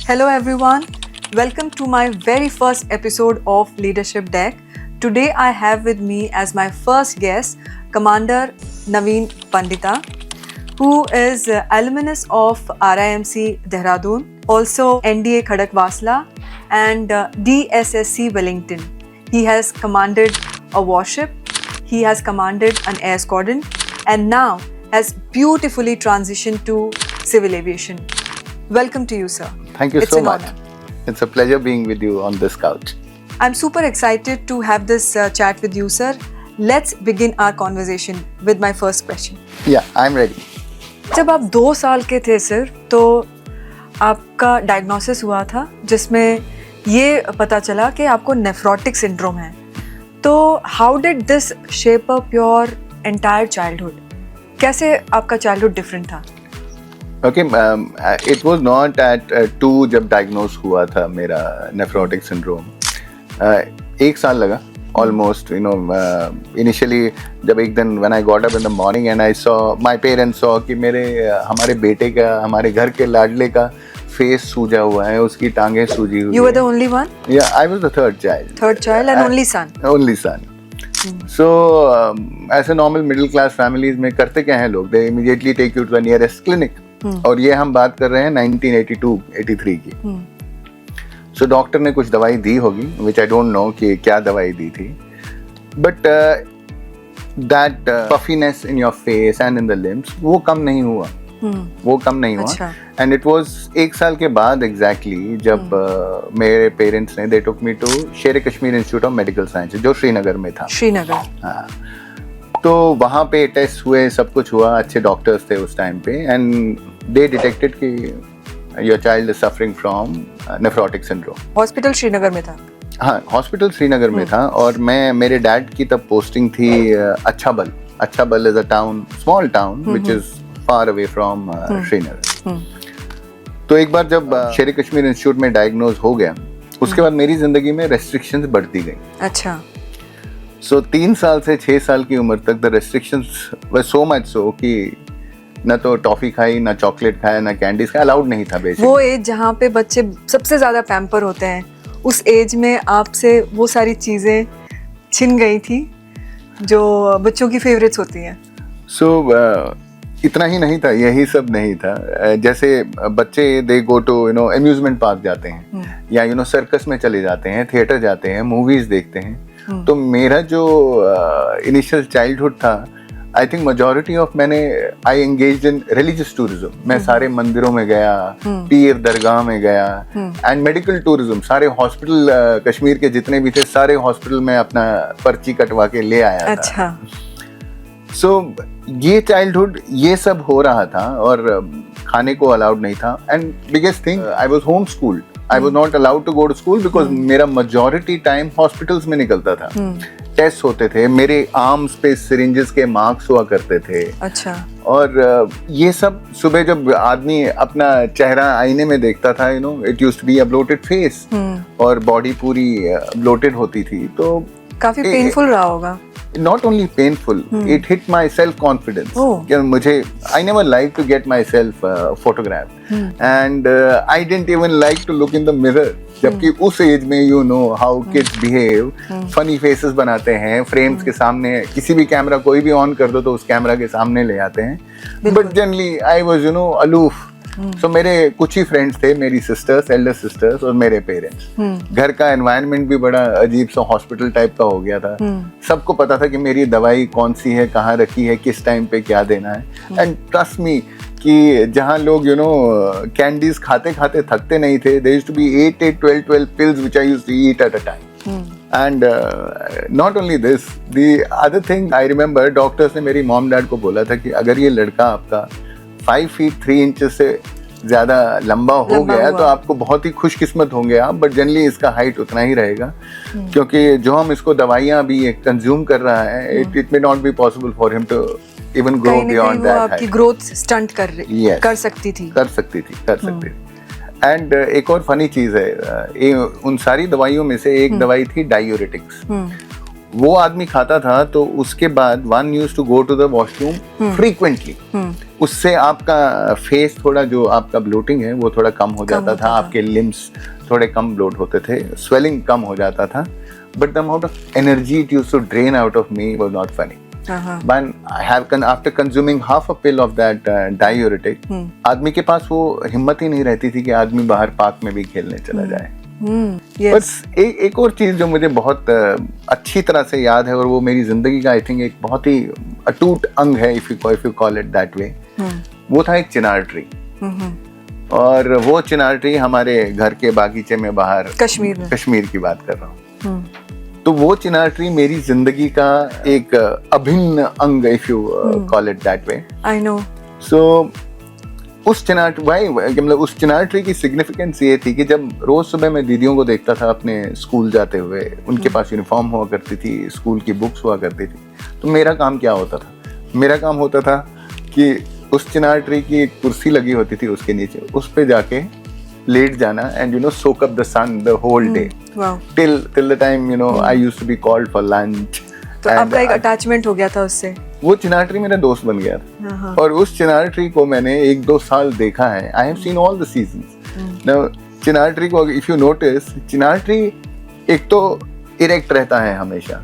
Hello everyone, welcome to my very first episode of Leadership Deck. Today I have with me as my first guest Commander Naveen Pandita, who is alumnus of RIMC Dehradun, also NDA Khadakwasla and DSSC Wellington. He has commanded a warship, he has commanded an air squadron and now has beautifully transitioned to civil aviation. Welcome to you, sir. Thank you so much. Honor. It's a pleasure being with you on this couch. I'm super excited to have this chat with you, sir. Let's begin our conversation with my first question. Yeah, I'm ready. जब आप 2 साल के थे sir, तो आपका diagnosis हुआ था जिसमें ये पता चला कि आपको नेफ्रोटिक सिंड्रोम है. तो how did this shape up your entire childhood? कैसे आपका चाइल्डहुड डिफरेंट था? Okay, it was not at 2 जब डायग्नोस हुआ था मेरा नेफ्रोटिक सिंड्रोम. 1 साल लगा almost, you know, initially जब एक दिन when I got up in the morning and I saw my parents saw कि हमारे बेटे का, हमारे घर के लाडले का फेस सूजा हुआ है, उसकी टांगें सूजी हुई. You were the only one? Yeah, I was the third child. Third child and only son. Only son. So ऐसे normal middle class families में करते क्या हैं लोग? They immediately take you to the nearest clinic. और ये हम बात कर रहे हैं 1982-83 की. So डॉक्टर ने कुछ दवाई दी होगी, which I don't know कि क्या दवाई दी थी. But that puffiness in your face and in the limbs वो कम नहीं हुआ. वो कम नहीं हुआ. And it was 1 साल के बाद exactly जब मेरे पेरेंट्स ने they took me to Sher e Kashmir institute of medical science जो श्रीनगर में था. श्रीनगर. हाँ. तो वहाँ पे टेस्ट हुए, सब कुछ हुआ, अच्छे डॉक्टर्स थे उस टाइम पे एंड दे डिटेक्टेड कि your child is suffering from nephrotic syndrome. Hospital Srinagar में था? हाँ, हॉस्पिटल श्रीनगर में था. और मेरे डैड की तब पोस्टिंग थी Achabal. Achabal is a town, small town which is far away from Srinagar. तो एक बार जब शेर-ए-कश्मीर इंस्टीट्यूट में डायग्नोज हो गया, उसके बाद मेरी जिंदगी में रेस्ट्रिक्शंस बढ़ती गई. अच्छा. So 3 साल से 6 साल की उम्र तक the restrictions were so much so कि ना तो टॉफी खाई, ना चॉकलेट खाया, ना कैंडीज खाया, अलाउड नहीं था बेसिकली. वो एज जहाँ पे बच्चे सबसे ज्यादा पैम्पर होते हैं, उस एज में आपसे वो सारी चीजें छिन गई थी जो बच्चों की फेवरेट्स होती हैं. So इतना ही नहीं था, यही सब नहीं था. जैसे बच्चे they go to you know amusement park जाते हैं या यू नो सर्कस में चले जाते हैं, थिएटर जाते हैं, मूवीज देखते हैं. तो मेरा जो इनिशियल चाइल्डहुड था, I think majority of I engaged in religious tourism. मैं सारे मंदिरों में गया, पीर दरगाह में गया एंड मेडिकल टूरिज्म. सारे हॉस्पिटल कश्मीर के जितने भी थे, सारे हॉस्पिटल में अपना पर्ची कटवा के ले आया. अच्छा. सो ये चाइल्डहुड ये सब हो रहा था और खाने को अलाउड नहीं था. And biggest thing, I was home schooled. I was not allowed to go to school because मेरा majority time hospitals में निकलता था. टेस्ट होते थे, मेरे आर्म्स पे सिरिंजेस के मार्क्स हुआ करते थे. अच्छा. और ये सब सुबह जब आदमी अपना चेहरा आईने में देखता था, you know, it used to be a bloated face और बॉडी पूरी ब्लोटेड होती थी. तो काफी पेनफुल रहा होगा. Not only painful, it hit my self-confidence. I never liked to get myself photographed, and I didn't even like to look in the mirror. जबकि उस एज में you know how kids behave, funny faces बनाते हैं, frames के सामने किसी भी camera कोई भी ऑन कर दो तो उस कैमरा के सामने ले आते हैं. But generally I was you know aloof. So मेरे कुछ ही फ्रेंड्स थे, मेरी सिस्टर्स, एल्डर सिस्टर्स और मेरे पेरेंट्स. घर का एनवायरनमेंट भी बड़ा अजीब सा हॉस्पिटल टाइप का हो गया था. सबको पता था कि मेरी दवाई कौन सी है, कहाँ रखी है, किस टाइम पे क्या देना है. एंड ट्रस्ट मी कि जहाँ लोग यू नो कैंडीज खाते खाते थकते नहीं थे, there used to be 12 pills which I used to eat at a time. And not only this, the other thing I remember, doctors ने मेरी मॉम डैड को बोला था कि अगर ये लड़का आपका 5 feet 3 inches से ज्यादा लंबा हो गया तो आपको बहुत ही खुशकिस्मत होंगे आप. बट जनरली इसका हाइट उतना ही रहेगा क्योंकि जो हम इसको दवाइयां अभी कंज्यूम कर रहा है, it may not be possible for him to even grow beyond that height. आपकी ग्रोथ स्टंट कर सकती थी. एंड एक और फनी चीज है, उन सारी दवाइयों में से एक दवाई थी डायूरेटिक्स. वो आदमी खाता था तो उसके बाद one used to go to the washroom frequently. उससे आपका फेस थोड़ा, जो आपका ब्लोटिंग है वो थोड़ा कम हो जाता था, आपके लिम्स थोड़े कम ब्लोट होते थे, स्वेलिंग कम हो जाता था, but the amount of energy it used to drain out of me was not funny. When I have after consuming half a pill of that diuretic, आदमी के पास वो हिम्मत ही नहीं रहती थी कि आदमी बाहर पार्क में भी खेलने चला जाए। yes. बस एक और चीज जो मुझे बहुत अच्छी तरह से याद है, और वो मेरी जिंदगी का आई थिंक एक बहुत ही अटूट अंग है, if you call it that वे, वो था एक चिनार ट्री। और वो चिनार ट्री हमारे घर के बागीचे में बाहर, कश्मीर की बात कर रहा हूँ। तो वो चिनार ट्री मेरी जिंदगी का एक अभिन्न अंग, if you call it that way. I know. So उस चिनार ट्री की सिग्निफिकेंस ये थी कि जब रोज सुबह मैं दीदियों को देखता था अपने स्कूल जाते हुए, उनके पास यूनिफॉर्म हुआ करती थी, स्कूल की बुक्स हुआ करती थी, तो मेरा काम क्या होता था? मेरा काम होता था कि उस चिनार ट्री की एक कुर्सी लगी होती थी, उसके नीचे उस पे जाके लेट जाना and सोak up the sun the whole day till the time I used to be called for lunch। तो आपका एक अटैचमेंट हो गया था उससे? वो चिनार ट्री मेरा दोस्त बन गया था। और उस चिनार ट्री को मैंने 1-2 साल देखा है। I have seen all the seasons. Now chinar tree को if you notice, chinar tree एक तो इरेक्ट रहता है हमेशा,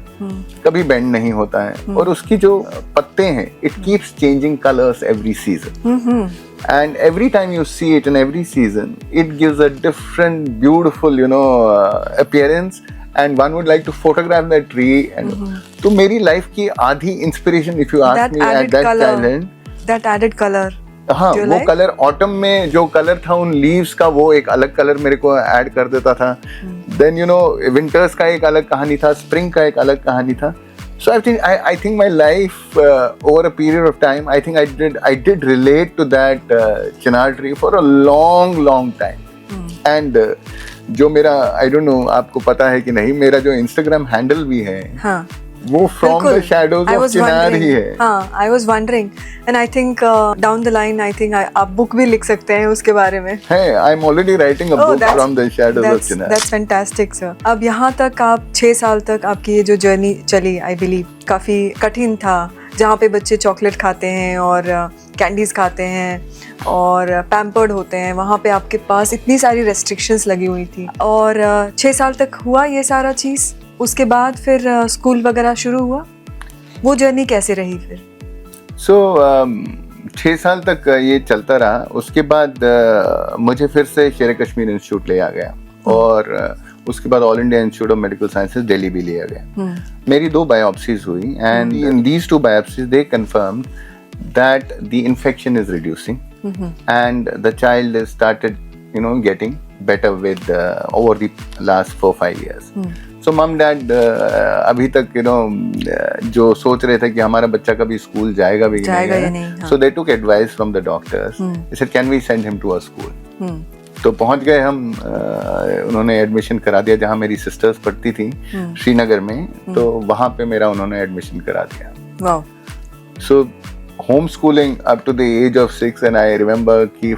कभी बेंड नहीं होता है, और उसकी जो पत्ते हैं it keeps changing colours every season, and every time you see it in every season it gives a different beautiful appearance, and one would like to photograph that tree and तो मेरी लाइफ की आधी inspiration, if you ask me at that talent, that added color, हाँ वो colour autumn में जो colour था उन लीव्स का, वो एक अलग कलर मेरे को ऐड कर देता था। देन विंटर्स का एक अलग कहानी था, स्प्रिंग का एक अलग कहानी था। So I think my life over a period of time, I think I did relate to that chinar tree for a long time. And जो मेरा, I don't know आपको पता है कि नहीं, मेरा जो Instagram handle भी है, हाँ, वो from the shadows of चिनार ही है। हाँ, I was wondering, and I think down the line, I think आप बुक भी लिख सकते हैं उसके बारे में। है, I'm already writing a book from the shadows of Chinar. That's fantastic, sir। अब यहाँ तक आप 6 साल तक आपकी ये जो जर्नी चली, I believe काफी कठिन था, जहाँ पे बच्चे चॉकलेट खाते हैं और कैंडीज खाते हैं और पैम्पर्ड होते हैं, वहाँ पे आपके पास इतनी सारी रेस्ट्रिक्शंस लगी हुई थी। और 6 साल तक हुआ ये सारा चीज़, उसके बाद फिर स्कूल वगैरह शुरू हुआ, वो जर्नी कैसे रही फिर? 6 साल तक ये चलता रहा। उसके बाद मुझे फिर से शेर कश्मीर इंस्टीट्यूट ले आ गया, और उसके बाद all India institute of medical sciences Delhi भी लिया गया। मेरी 2 बायोप्सीज हुई, and in these 2 biopsies they confirmed that the infection is reducing and the child is started getting better with over the last 4-5 years. So mom dad अभी तक जो सोच रहे थे कि हमारा बच्चा कभी स्कूल जाएगा भी नहीं, so they took advice from the doctors. They said can we send him to a school? तो पहुंच गए हम, उन्होंने एडमिशन करा दिया जहाँ मेरी सिस्टर्स पढ़ती थी श्रीनगर में, तो वहाँ पे मेरा उन्होंने एडमिशन करा दिया। So homeschooling up to the age of 6, and I remember कि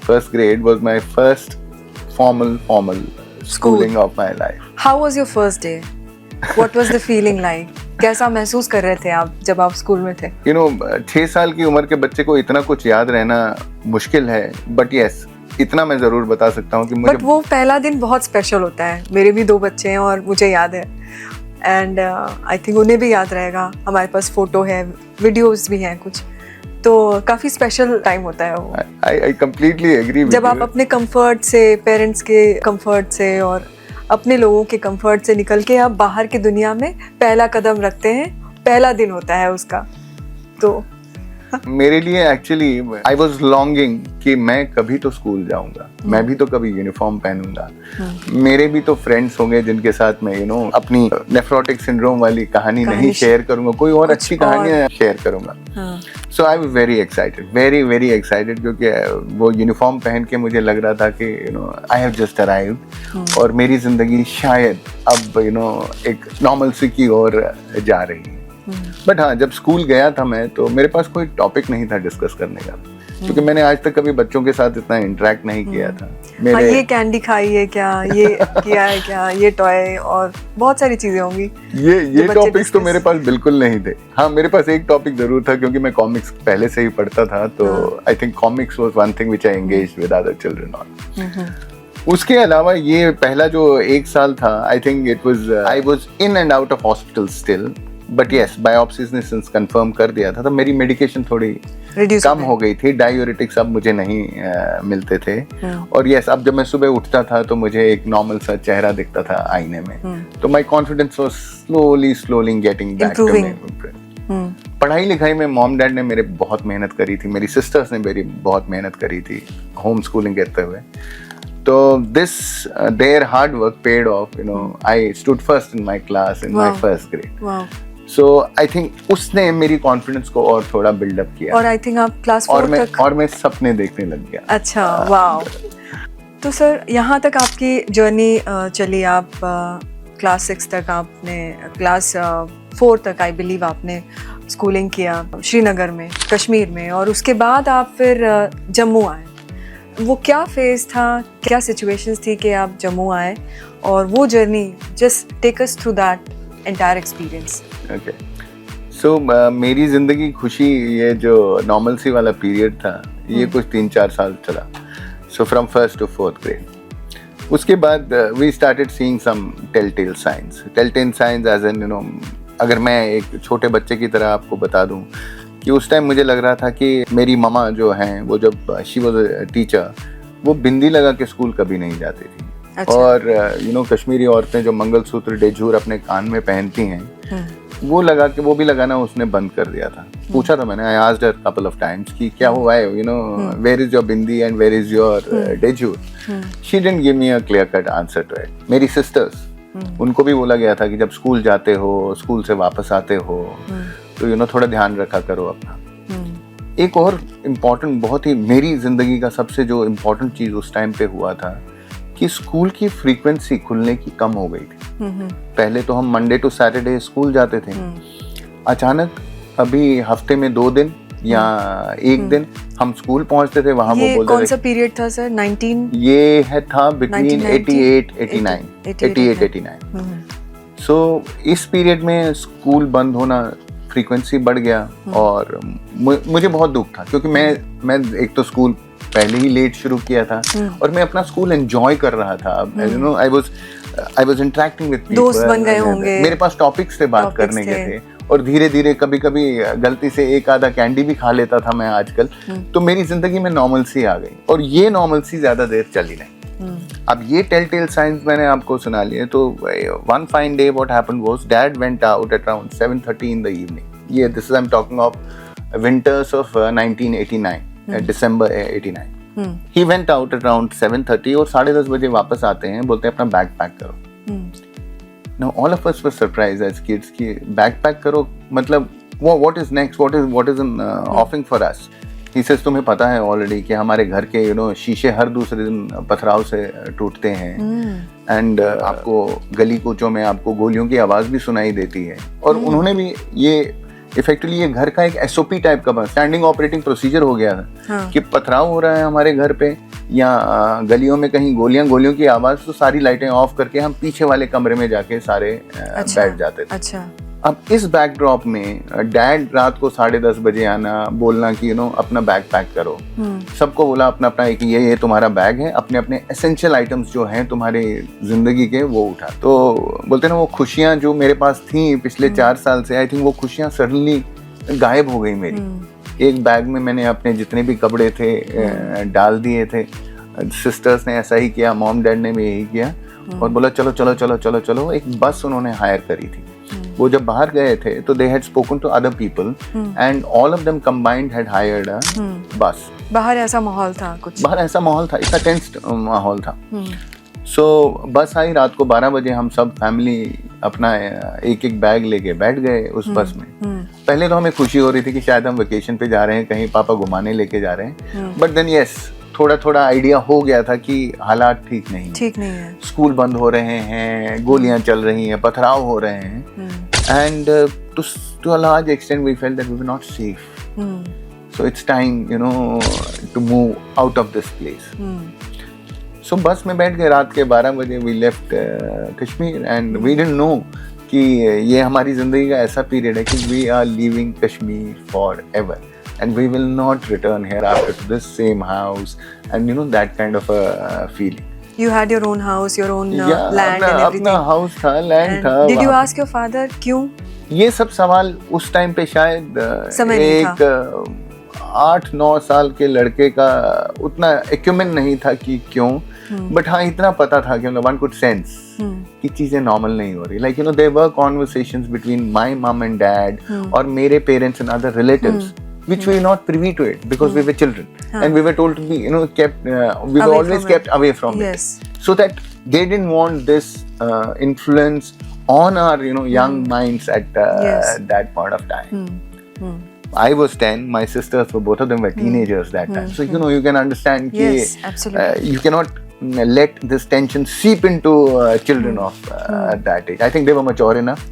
first grade was my first formal schooling of my life. How was your first day? What was the feeling like? कैसा महसूस कर रहे थे आप जब आप स्कूल में थे? 6 साल की उम्र के बच्चे को इतना कुछ याद रहना मुश्किल है, बट यस इतना मैं जरूर बता सकता हूँ कि मुझे, बट वो पहला दिन बहुत स्पेशल होता है। मेरे भी 2 बच्चे हैं और मुझे याद है, एंड आई थिंक उन्हें भी याद रहेगा। हमारे पास फोटो है, वीडियोस भी हैं कुछ, तो काफी स्पेशल टाइम होता है वो। I completely agree with जब आप अपने कंफर्ट से, पेरेंट्स के कंफर्ट से और अपने लोगों के कंफर्ट से निकल के आप बाहर की दुनिया में पहला कदम रखते हैं, पहला दिन होता है उसका। तो मेरे लिए एक्चुअली आई वाज लॉन्गिंग कि मैं कभी तो स्कूल जाऊंगा, मैं भी तो कभी यूनिफॉर्म पहनूंगा, मेरे भी तो फ्रेंड्स होंगे जिनके साथ मैं अपनी नेफ्रोटिक सिंड्रोम वाली कहानी नहीं शेयर करूंगा, कोई और अच्छी कहानियां शेयर करूंगा। So I was very excited, very excited, क्योंकि वो यूनिफॉर्म पहन के मुझे लग रहा था कि आई हैव जस्ट अराइव्ड, और मेरी जिंदगी शायद अब एक नॉर्मल सी की ओर जा रही है। बट हाँ, जब स्कूल गया था मैं, तो मेरे पास कोई टॉपिक नहीं था डिस्कस करने का। क्योंकि मैंने आज तक कभी बच्चों के साथ इतना इंटरेक्ट नहीं किया था। हाँ, ये कैंडी खाई है क्या, ये किया है क्या, ये टॉय, और बहुत सारी चीजें होंगी। ये टॉपिक्स तो मेरे पास बिल्कुल नहीं थे। हाँ, मेरे पास एक टॉपिक जरूर था, क्योंकि मैं कॉमिक्स पहले से ही पढ़ता था, तो I think comics was one thing which I engaged with other children on. उसके अलावा ये पहला जो 1 साल था, I think it was I was in and out of hospital still, but yes biopsies ने सिंस कंफर्म कर दिया था, तो मेरी मेडिकेशन थोड़ी कम हो गई थी। डायूरेटिक्स अब मुझे नहीं मिलते थे। और यस, अब जब मैं सुबह उठता था तो मुझे एक नॉर्मल सा चेहरा दिखता था आईने में, तो my confidence was slowly getting back to me. पढ़ाई लिखाई में मॉम डैड ने मेरे बहुत मेहनत करी थी, मेरी सिस्टर्स ने मेरी बहुत मेहनत करी थी होम स्कूलिंग करते हुए। तो their hard work paid off, you know. I stood first in my class in my first grade. Wow. So I think उसने मेरी कॉन्फिडेंस को और थोड़ा बिल्डअप किया। और आई थिंक आप क्लास 4 तक और मैं सपने देखने लग गया। अच्छा, वाह। तो सर, यहाँ तक आपकी जर्नी चली। आप क्लास 6 तक, आपने क्लास 4 तक आई बिलीव आपने स्कूलिंग किया श्रीनगर में, कश्मीर में, और उसके बाद आप फिर जम्मू आए। वो क्या फेज था, क्या सिचुएशंस थी कि आप जम्मू आए, और वो journey, just take us through that entire experience. Okay, so मेरी जिंदगी खुशी, ये जो नॉर्मल सी वाला पीरियड था, ये कुछ 3-4 साल चला। So from 1st to 4th grade, उसके बाद we started seeing some telltale signs as an, you know, अगर मैं एक छोटे बच्चे की तरह आपको बता दूं कि उस टाइम मुझे लग रहा था कि मेरी ममा जो हैं, वो जब शी वाज अ टीचर, वो बिंदी लगा के स्कूल कभी नहीं जाती थी। अच्छा। और यू नो, कश्मीरी औरतें जो मंगलसूत्र डेजूर अपने कान में पहनती हैं, वो लगा के, वो भी लगाना उसने बंद कर दिया था। पूछा था मैंने, I asked her couple of times कि क्या हुआ है, you know, where is your bindi and where is your डेजूर। She didn't give me a clear cut answer to it. मेरी सिस्टर्स, उनको भी बोला गया था कि जब स्कूल जाते हो, स्कूल से वापस आते हो, तो यू नो थोड़ा ध्यान रखा करो अपना। एक और इम्पोर्टेंट, बहुत ही मेरी जिंदगी का सबसे जो इम्पोर्टेंट चीज उस टाइम पे हुआ था कि स्कूल की फ्रीक्वेंसी खुलने की कम हो गई थी। पहले तो हम मंडे टू सैटरडे स्कूल जाते थे, अचानक अभी हफ्ते में 2 दिन या 1 दिन हम स्कूल पहुंचते थे। वहां वो बोलते थे, कौन सा पीरियड था सर? 19 ये है था बिटवीन 88-89। सो इस पीरियड में स्कूल बंद होना, फ्रीक्वेंसी बढ़ गया, और मुझे बहुत दुख था, क्योंकि मैं एक तो स्कूल पहले ही लेट शुरू किया था, और मैं अपना स्कूल एंजॉय कर रहा था। You know, I was interacting with people, दोस्त बन गए होंगे, मेरे पास टॉपिक्स थे बात करने के थे, और धीरे धीरे कभी कभी गलती से एक आधा कैंडी भी खा लेता था मैं आजकल। तो मेरी जिंदगी में नॉर्मलसी आ गई, और ये नॉर्मलसी ज्यादा देर चली नहीं। अब ये टेलटेल साइंस मैंने आपको सुना लिए। तो one fine day what happened was, dad went out at around 7:30 in the evening. ये this is, I am talking of winters of 1989, December 89। He went out around 7:30 और 10:30 बजे वापस आते हैं, बोलते हैं अपना बैग पैक करो। Now all of us were surprised as kids कि बैग पैक करो, मतलब what is next, what is an offering for us? He says तुम्हें पता है ऑलरेडी कि हमारे घर के you know शीशे हर दूसरे दिन पथराव से टूटते हैं, एंड आपको गली कूचों में आपको गोलियों की आवाज भी सुनाई देती है। और उन्होंने भी ये इफेक्टिवली ये घर का एक SOP टाइप का स्टैंडिंग ऑपरेटिंग प्रोसीजर हो गया था। हाँ। कि पथराव हो रहा है हमारे घर पे या गलियों में कहीं गोलियों की आवाज, तो सारी लाइटें ऑफ करके हम पीछे वाले कमरे में जाके सारे बैठ जाते थे। अच्छा। अब इस बैकड्रॉप में डैड रात को 10:30 बजे आना, बोलना कि यू नो अपना बैग पैक करो। सबको बोला अपना अपना एक ये तुम्हारा बैग है, अपने अपने एसेंशियल आइटम्स जो हैं तुम्हारे जिंदगी के वो उठा। तो बोलते ना वो खुशियां जो मेरे पास थी पिछले 4 साल से, आई थिंक वो खुशियां सडनली गायब हो गई मेरी। एक बैग में मैंने अपने जितने भी कपड़े थे डाल दिए थे। सिस्टर्स ने ऐसा ही किया, मॉम डैड ने भी यही किया, और बोला चलो चलो चलो चलो चलो। एक बस उन्होंने हायर करी थी। वो जब बाहर गए थे तो they had spoken to other people and all of them combined had hired a bus. बाहर ऐसा माहौल था, इतना टेंस्ड माहौल था। सो बस आई, रात को 12 बजे हम सब फैमिली अपना एक एक बैग लेके बैठ गए उस बस में। पहले तो हमें खुशी हो रही थी कि शायद हम वेकेशन पे जा रहे हैं, कहीं पापा घुमाने लेके जा रहे हैं, बट देन यस थोड़ा थोड़ा आइडिया हो गया था कि हालात ठीक नहीं है। स्कूल बंद हो रहे हैं, गोलियां चल रही हैं, पथराव हो रहे हैं, and to a large extent we felt that we were not safe. So it's time, you know, to move out of this place. So बस में बैठ के रात के 12 बजे we left Kashmir and we didn't know कि ये हमारी ज़िंदगी का ऐसा पीरियड है कि we are leaving Kashmir forever and we will not return here after to this same house and you know that kind of a feeling. You had your own house, your own land and everything. अपना house था, land था. Did you ask your father क्यों? ये सब सवाल उस time पे शायद एक 8-9 साल के लड़के का उतना एक्यूमेंट नहीं था कि क्यों, बट हाँ इतना पता था कि वन कुड सेंस कि चीजें नॉर्मल नहीं हो रही. Like you know there were conversations between my mum and dad और मेरे parents and other relatives which we were not privy to it because we were children and we were told to be, you know, kept we were always kept away from it, so that they didn't want this influence on our, you know, young minds at that point of time. I was 10, my sisters were, both of them were teenagers that time, so you know, you can understand you cannot let this tension seep into children of that age. I think they were mature enough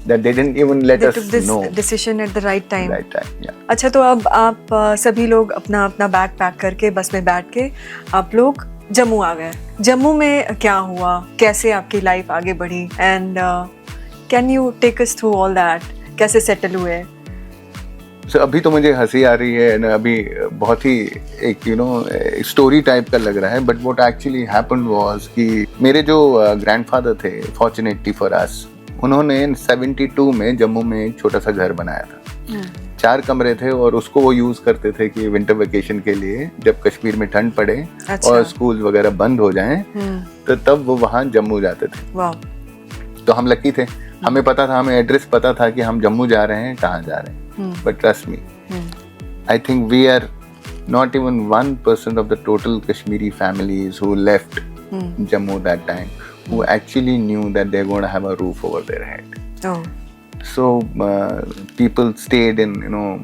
that they didn't even let us know. They took this decision at the right time. Right time, yeah. अच्छा, तो अब आप सभी लोग अपना अपना bag pack करके बस में बैठ के आप लोग जम्मू आ गए. जम्मू में क्या हुआ, कैसे आपकी लाइफ आगे बढ़ी, and can you take us through all that, कैसे सेटल हुए? So, अभी तो मुझे हंसी आ रही है ना, अभी बहुत ही एक यू नो स्टोरी टाइप का लग रहा है, but what actually happened was कि मेरे जो ग्रैंडफादर थे, फॉर्चुनेटली फॉर अस, उन्होंने 72 में जम्मू में एक छोटा सा घर बनाया था. 4 कमरे थे और उसको वो यूज करते थे कि विंटर वेकेशन के लिए, जब कश्मीर में ठंड पड़े और स्कूल वगैरह बंद हो जाएं, तो तब वो वहाँ जम्मू जाते थे. तो हम लकी थे, हमें पता था, हमें एड्रेस पता था कि हम जम्मू जा रहे हैं, कहाँ जा रहे हैं. But trust me, I think we are not even 1% of the total Kashmiri families who left Jammu that time who actually knew that they're going to have a roof over their head. So people stayed in, you know,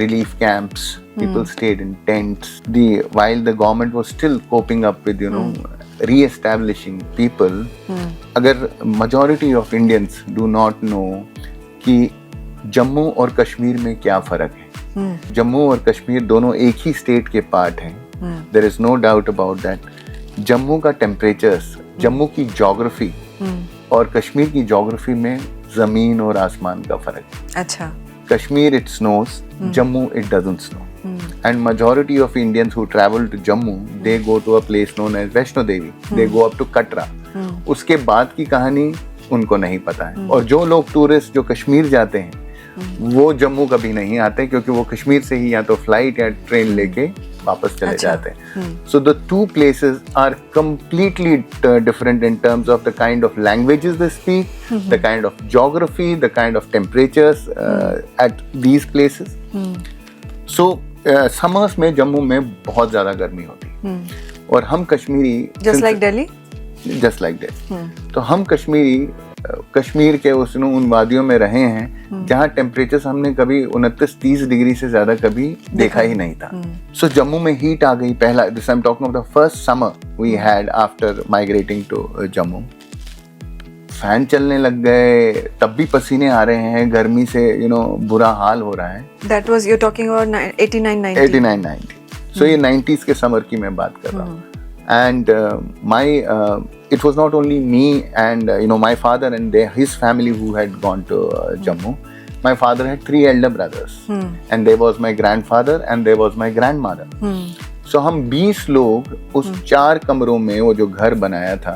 relief camps. People stayed in tents. While the government was still coping up with, you know, re-establishing people. अगर majority of Indians do not know कि जम्मू और कश्मीर में क्या फर्क है. जम्मू और कश्मीर दोनों एक ही स्टेट के पार्ट हैं. There is no doubt about that. Jammu का टेम्परेचर्स, जम्मू की ज्योग्राफी और कश्मीर की ज्योग्राफी में जमीन और आसमान का फर्क है. अच्छा. Kashmir it snows, Jammu it doesn't snow. And majority of Indians who travel to Jammu, they go to a place known as Vaishno Devi. They go up to Katra. उसके बाद की कहानी उनको नहीं पता है. और जो लोग टूरिस्ट जो कश्मीर जाते हैं वो जम्मू कभी नहीं आते, क्योंकि वो कश्मीर से ही या तो फ्लाइट या ट्रेन लेके वापस चले जाते हैं. So the two places are completely different in terms of the kind of languages they speak, the kind of geography, the kind of temperatures at these places. So summers में जम्मू में बहुत ज्यादा गर्मी होती और हम कश्मीरी जस्ट लाइक दिल्ली. तो हम कश्मीरी कश्मीर के उन वादियों में रहे हैं जहाँ टेम्परेचर हमने कभी 29-30 डिग्री से ज्यादा कभी देखा ही नहीं था. सो जम्मू में हीट आ गई. पहला, this I am talking of the first summer we had after migrating to Jammu. Fan चलने लग गए, तब भी पसीने आ रहे हैं गर्मी से, यू नो, बुरा हाल हो रहा है. That was you talking about 89-90. सो ये 90s के समर की मैं बात कर रहा हूँ. And it was not only me and you know, my father and his family who had gone to Jammu. My father had 3 elder brothers and there was my grandfather and there was my grandmother. So हम 20 लोग उस 4 कमरों में, वो जो घर बनाया था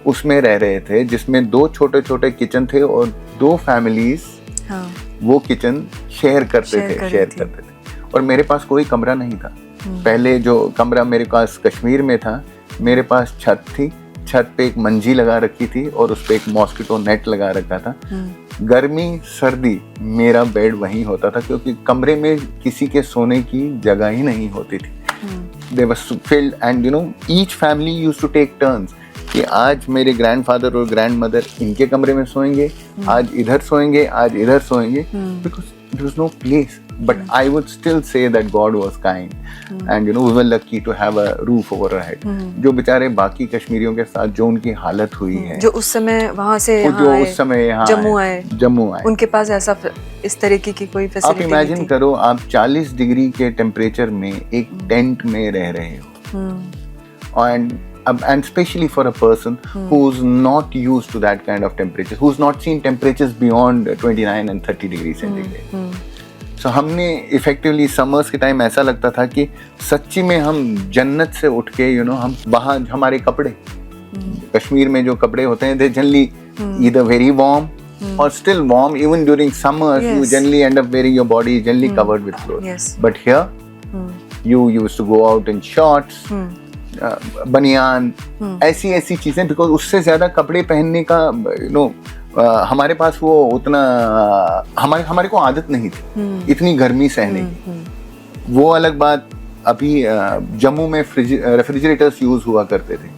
उसमें रह रहे थे, जिसमें 2 छोटे छोटे किचन थे और 2 फैमिलीज वो किचन शेयर करते थे. और मेरे पास कोई कमरा नहीं था. पहले जो कमरा मेरे पास कश्मीर में था, मेरे पास छत थी, छत पे एक मंजी लगा रखी थी और उस पे एक मॉस्किटो नेट लगा रखा था. गर्मी सर्दी मेरा बेड वहीं होता था, क्योंकि कमरे में किसी के सोने की जगह ही नहीं होती थी. They were filled and you know each family used to take turns कि आज मेरे ग्रैंडफादर और ग्रैंडमदर इनके कमरे में सोएंगे, आज इधर सोएंगे, आज इधर सोएंगे, because there was no place. but I would still say that God was kind, and you know we were lucky to have a roof over our head. जो बेचारे बाकी कश्मीरियों के साथ जो उनकी हालत हुई है, जो उस समय वहाँ से जो उस समय यहाँ जम्मू आए, उनके पास ऐसा इस तरीके की कोई फैसिलिटी आप इमेजिन करो, आप 40 डिग्री के टेम्परेचर में एक टेंट में रह रहे हो, and especially for a person who's not used to that kind of temperature, who's not seen temperatures beyond 29 and 30 degrees centigrade. So हमने effectively summers के टाइम ऐसा लगता था कि सच्ची में हम जन्नत से उठ के हम वहाँ हमारे कपड़े कश्मीर में जो कपड़े होते हैं they generally either very warm or still warm. Even during summers you generally end up wearing your body generally covered with clothes. But here you used to go out in shorts, बनियान, ऐसी चीजें, because उससे ज्यादा कपड़े पहनने का हमारे पास वो उतना हमारे को आदत नहीं थी इतनी गर्मी सहने की. वो अलग बात. अभी जम्मू में रेफ्रिजरेटर्स यूज हुआ करते थे,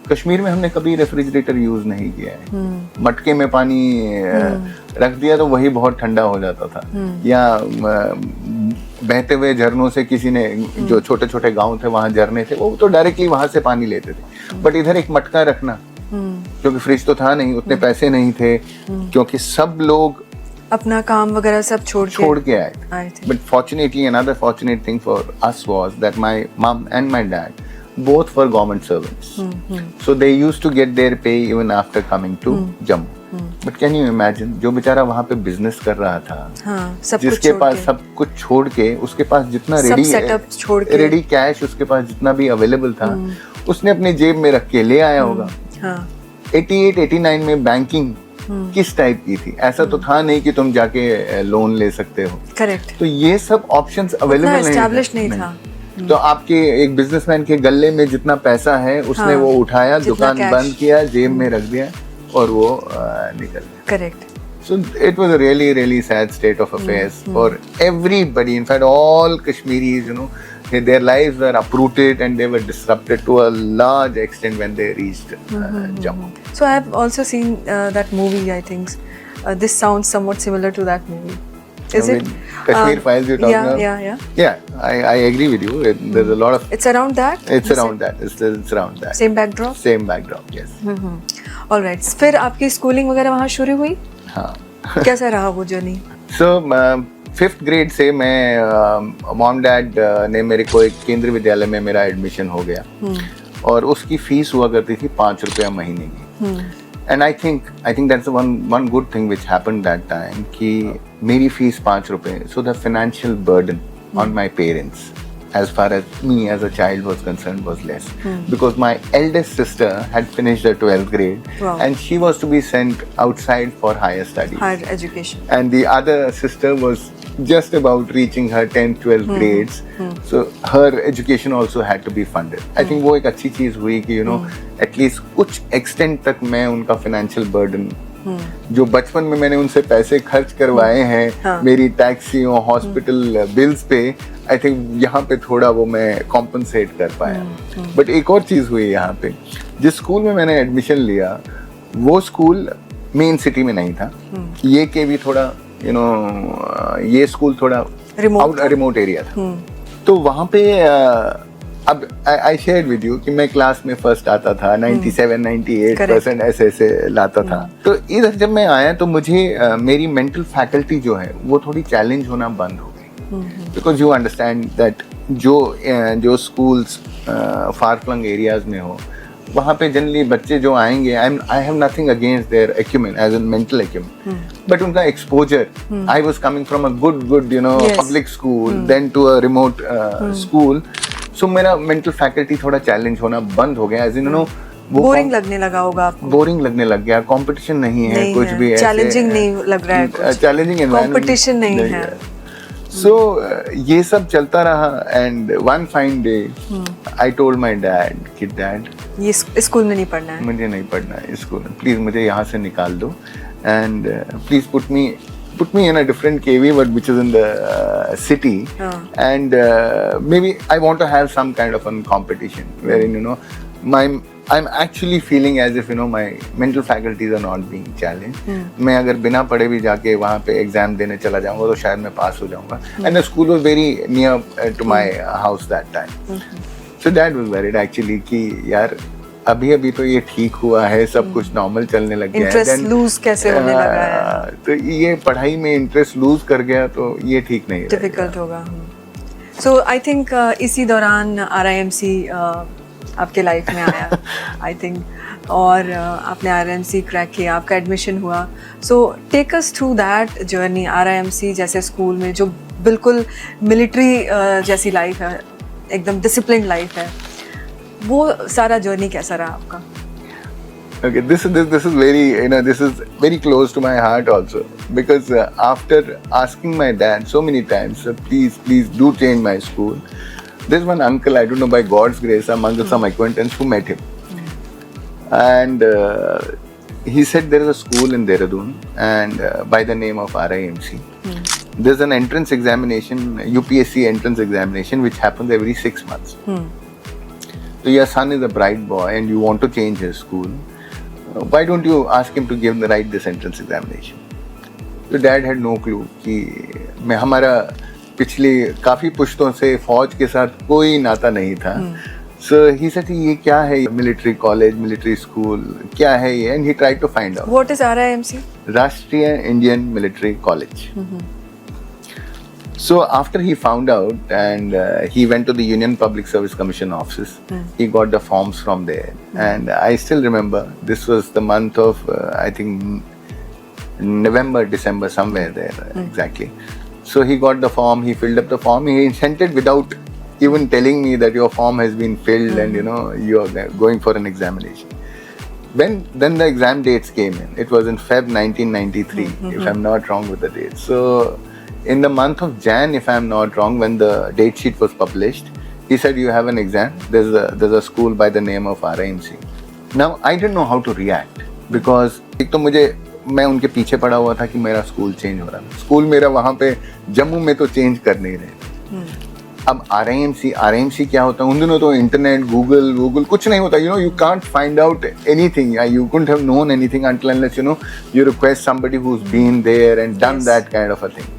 कश्मीर में हमने कभी रेफ्रिजरेटर यूज नहीं किया है. मटके में पानी रख दिया तो वही बहुत ठंडा हो जाता था, या बहते हुए झरनों से किसी ने, जो छोटे छोटे गांव थे वहां झरने थे, वो तो डायरेक्टली वहां से पानी लेते थे. बट इधर एक मटका रखना, क्योंकि फ्रिज तो था नहीं, उतने पैसे नहीं थे, क्योंकि सब लोग अपना काम वगैरह सब छोड़ के आए थे. But fortunately, another fortunate thing for us was that my mom and my dad both were government servants. So they used to get their pay even after coming to Jammu. But can you imagine, जो बेचारा वहाँ पे business कर रहा था, जिसके पास सब कुछ छोड़ के, उसके पास जितना रेडी कैश उसके पास जितना भी अवेलेबल था, उसने अपने जेब में रख के ले आया होगा. 88-89 में बैंकिंग किस टाइप की थी, ऐसा तो था नहीं कि तुम जाके लोन ले सकते हो. करेक्ट. तो ये सब ऑप्शंस अवेलेबल नहीं था. तो आपके एक बिजनेसमैन के गले में जितना पैसा है उसने वो उठाया, दुकान बंद किया, जेब में रख दिया और वो निकल गया. Correct. So it was a really sad state of affairs for everybody. In fact, all Kashmiris, their lives were uprooted and they were disrupted to a large extent when they reached Jammu. So I have also seen that movie. I think this sounds somewhat similar to that movie. Is it? Kashmir Files you're talking about? Yeah, I agree with you. There's a lot of... It's around that? It's around that. It's around that. Same backdrop? Same backdrop, yes. All right. फिर आपकी schooling वगैरह वहाँ शुरू हुई? हाँ. कैसा रहा वो जर्नी? So 5th ग्रेड से मैं मॉम डैड ने मेरे को एक केंद्रीय विद्यालय में मेरा एडमिशन हो गया, और उसकी फीस हुआ करती थी 5 रुपया महीने की. And I think that's one good thing which happened that time कि मेरी फीस 5 रुपए. So the financial burden on my parents as far as me as a child was concerned was less, because my eldest sister had finished her 12th grade and she was to be sent outside for higher education, and the other sister was just about reaching her 10th 12th grades, so her education also had to be funded. I think वो एक अच्छी चीज हुई कि at least कुछ extent तक मैं उनका financial burden जो बचपन में मैंने उनसे पैसे खर्च करवाए हैं मेरी टैक्सियों, हॉस्पिटल बिल्स पे, आई थिंक यहाँ पे थोड़ा वो मैं कॉम्पनसेट कर पाया. बट एक और चीज हुई यहाँ पे, जिस स्कूल में मैंने एडमिशन लिया वो स्कूल मेन सिटी में नहीं था, ये के भी थोड़ा ये स्कूल थोड़ा रिमोट एरिया था. तो वहाँ पे अब आई शेयर विद यू कि मैं क्लास में फर्स्ट आता था, 97-98% ऐसे लाता था. तो इधर जब मैं आया तो मुझे मेरी मेंटल फैकल्टी जो है वो थोड़ी चैलेंज होना बंद हो गई, बिकॉज यू अंडरस्टैंड दैट जो स्कूल्स फार फ्लंग एरियाज में हो, वहाँ पे जनरली बच्चे जो आएंगे, I have nothing against their acumen as an mental acumen, but उनका exposure, I was coming from a good public school then to a remote school. So मेरा mental faculty थोड़ा चैलेंज होना बंद हो गया, एज इन बोरिंग लगने लगा होगा आपको. बोरिंग लगने लग गया, कंपटीशन नहीं है कुछ भी, चैलेंजिंग नहीं लग रहा है, चैलेंजिंग कंपटीशन नहीं है. सो ये सब चलता रहा, and one fine day I told my dad कि डैड ये स्कूल में नहीं पढ़ना है, मुझे नहीं पढ़ना है स्कूल, प्लीज मुझे यहाँ से निकाल दो, and please put me in a different KV but which is in the city, and maybe I want to have some kind of a competition wherein I'm actually feeling as if my mental faculties are not being challenged. मैं अगर बिना पढ़े भी जाके वहाँ पे exam देने चला जाऊँगा तो शायद मैं पास हो जाऊँगा. And the school was very near to my house that time. So Dad was worried actually कि यार अभी तो ये ठीक हुआ है, सब कुछ नॉर्मल चलने लग गया है. इंटरेस्ट लूज कैसे होने लगा है, तो ये पढ़ाई में इंटरेस्ट लूज कर गया तो ये ठीक नहीं, डिफिकल्ट होगा. सो आई थिंक इसी दौरान RIMC आपके लाइफ में आया आई थिंक, और आपने RIMC क्रैक किया, आपका एडमिशन हुआ. So take us through that journey. RIMC जैसे स्कूल में जो बिल्कुल मिलिट्री जैसी लाइफ है, एकदम डिसिप्लिन लाइफ है, वो सारा जर्नी कैसा रहा आपका? Okay, this is very, this is very close to my heart also, because after asking my dad so many times, please do change my school, there's one uncle, I don't know, by God's grace, among some acquaintance who met him, and he said there is a school in Dehradun and by the name of RIMC. There's an entrance examination, UPSC entrance examination, which happens every 6 months. So your son is a bright boy and you want to change his school. Why don't you ask him to write this entrance examination? So Dad had no clue कि हमारा पिछले काफ़ी पुश्तों से फौज के साथ कोई नाता नहीं था. So he said ये क्या है, military college, military school, क्या है ये? And he tried to find out. What is RIMC? Rashtriya Indian Military College. So after he found out and he went to the Union Public Service Commission office, he got the forms from there. And I still remember, this was the month of, I think, November, December, somewhere there, exactly. So he got the form, he filled up the form, he sent it without even telling me that your form has been filled and you are going for an examination. Then the exam dates came in. It was in Feb 1993, if I'm not wrong with the date. So in the month of Jan, if I'm not wrong, when the date sheet was published, he said you have an exam. There's a school by the name of RIMC. Now I didn't know how to react because एक तो मैं उनके पीछे पड़ा हुआ था कि मेरा स्कूल चेंज हो रहा है. स्कूल मेरा वहाँ पे जम्मू में तो चेंज कर नहीं रहे. अब RIMC क्या होता है? उन दिनों तो इंटरनेट, गूगल कुछ नहीं होता. You can't find out anything. You couldn't have known anything until unless you request somebody who's been there and done that kind of a thing.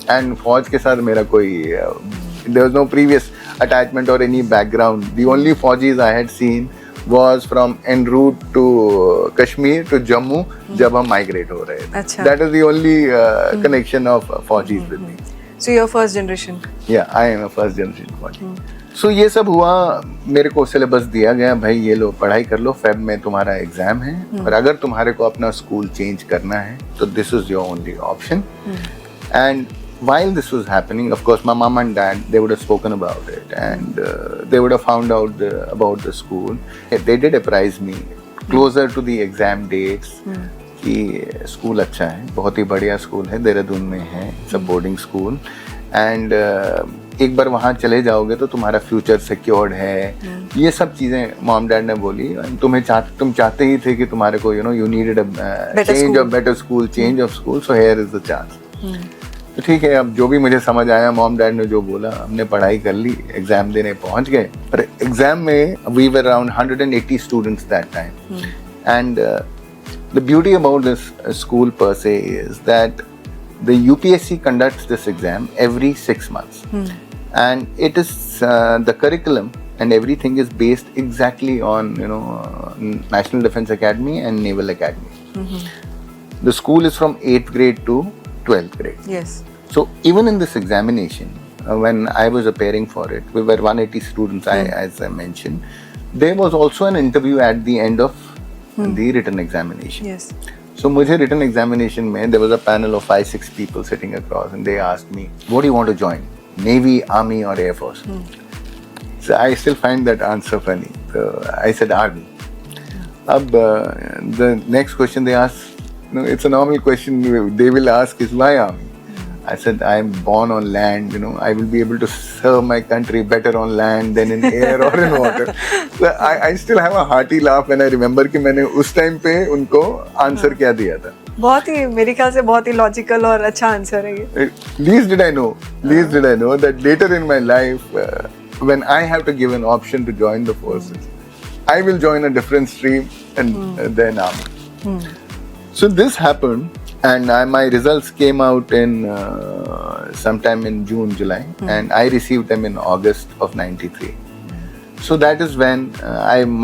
And फौज के साथ मेरा कोई there was no previous attachment or any background. The only फौजीज I had seen was from en route to Kashmir to Jammu जब हम migrate हो रहे थे. अच्छा. That is the only connection of फौजीज with me. So you're first generation? Yeah, I am a first generation फौजी. So ये सब हुआ, मेरे को सिलेबस दिया गया, भाई ये लो पढ़ाई कर लो, फेब में तुम्हारा एग्जाम है और अगर तुम्हारे को अपना स्कूल चेंज करना है तो this is your only option. And while this was happening, of course, my mom and dad, they would have spoken about it and they would have found out about the school. They did apprise me closer to the exam dates कि school अच्छा है, बहुत ही बढ़िया school है, देहरादून में है, it's a boarding school and एक बार वहाँ चले जाओगे तो तुम्हारा फ्यूचर सिक्योर्ड है. ये सब चीज़ें मॉम डैड ने बोली. तुम चाहते ही थे कि तुम्हारे को you needed a change of better school, change of school, so here is the chance. तो ठीक है, अब जो भी मुझे समझ आया, मॉम डैड ने जो बोला, हमने पढ़ाई कर ली, एग्जाम देने पहुंच गए. पर एग्जाम में we were around 180 students that time and the beauty about this school per se is that the UPSC conducts this exam every 6 months and it is the curriculum and everything is based exactly on National Defence Academy and Naval Academy. The school is from 8th grade to 12th grade. Yes. So even in this examination, when I was appearing for it, we were 180 students, as I mentioned. There was also an interview at the end of the written examination. Yes. So मुझे written examination में there was a panel of 5-6 people sitting across and they asked me, what do you want to join? Navy, Army or Air Force? So I still find that answer funny. So I said Army. The next question they asked, it's a normal question they will ask is why Army? I said I am born on land, I will be able to serve my country better on land than in air or in water. So I still have a hearty laugh when I remember कि मैंने उस time पे उनको answer क्या दिया था. बहुत ही, मेरे ख्याल से बहुत ही लॉजिकल और अच्छा आंसर है ये. Least did I know that later in my life when I have to give an option to join the forces, I will join a different stream and then army. So this happened, and my results came out in sometime in June, July, and I received them in August of '93. So that is when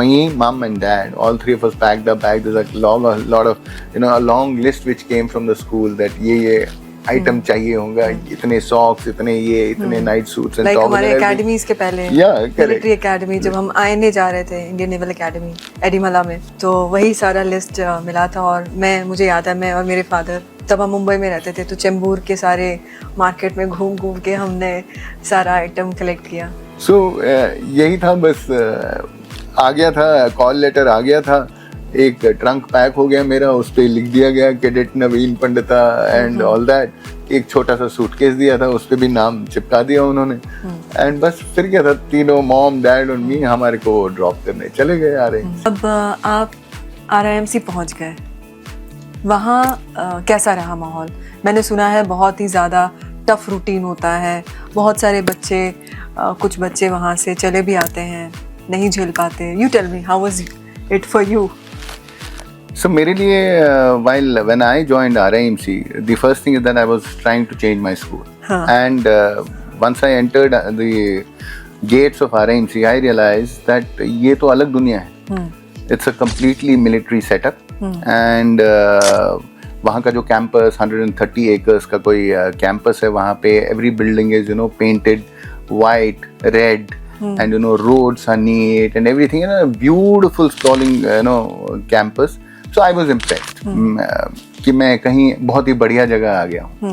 me, mom and dad, all three of us packed our bag. There's a lot of, a long list which came from the school that ये item चाहिए होगा, इतने socks, इतने night suits and like हमारे academies के पहले military academy जब हम आईएनए जा रहे थे, इंडियन नेवल एकेडमी एडिमला में, तो वही सारा लिस्ट मिला था। और मुझे याद है, मैं और मेरे फादर तब हम मुंबई में रहते थे, तो चेंबूर के सारे मार्केट में घूम घूम के हमने सारा आइटम कलेक्ट किया। सो यही था, बस आ गया था, कॉल लेटर आ गया था, एक ट्रंक पैक हो गया मेरा, उस पे लिख दिया गया cadet Naveen Pandita and all that. एक छोटा सा सूटकेस दिया था, उस पे भी नाम चिपका दिया उन्होंने, एंड बस फिर क्या था, तीनों मॉम डैड और मी हमारे को ड्रॉप करने चले गए RIMC। अब आप RIMC पहुंच गए, वहाँ कैसा रहा माहौल? मैंने सुना है बहुत ही ज़्यादा टफ रूटीन होता है, बहुत सारे बच्चे, कुछ बच्चे वहाँ से चले भी आते हैं, नहीं झेल पाते। You tell me, how was it for you? So मेरे लिए when I joined RIMC, the first thing is that I was trying to change my school. And once I entered the gates of RIMC, I realized that ये तो अलग दुनिया है. It's a completely military setup. And वहाँ का जो campus 130 acres का कोई कैंपस है, वहाँ पे every building is painted white, red. And roads are neat and everything, beautiful sprawling campus. So I was impressed कि मैं कहीं बहुत ही बढ़िया जगह आ गया हूँ।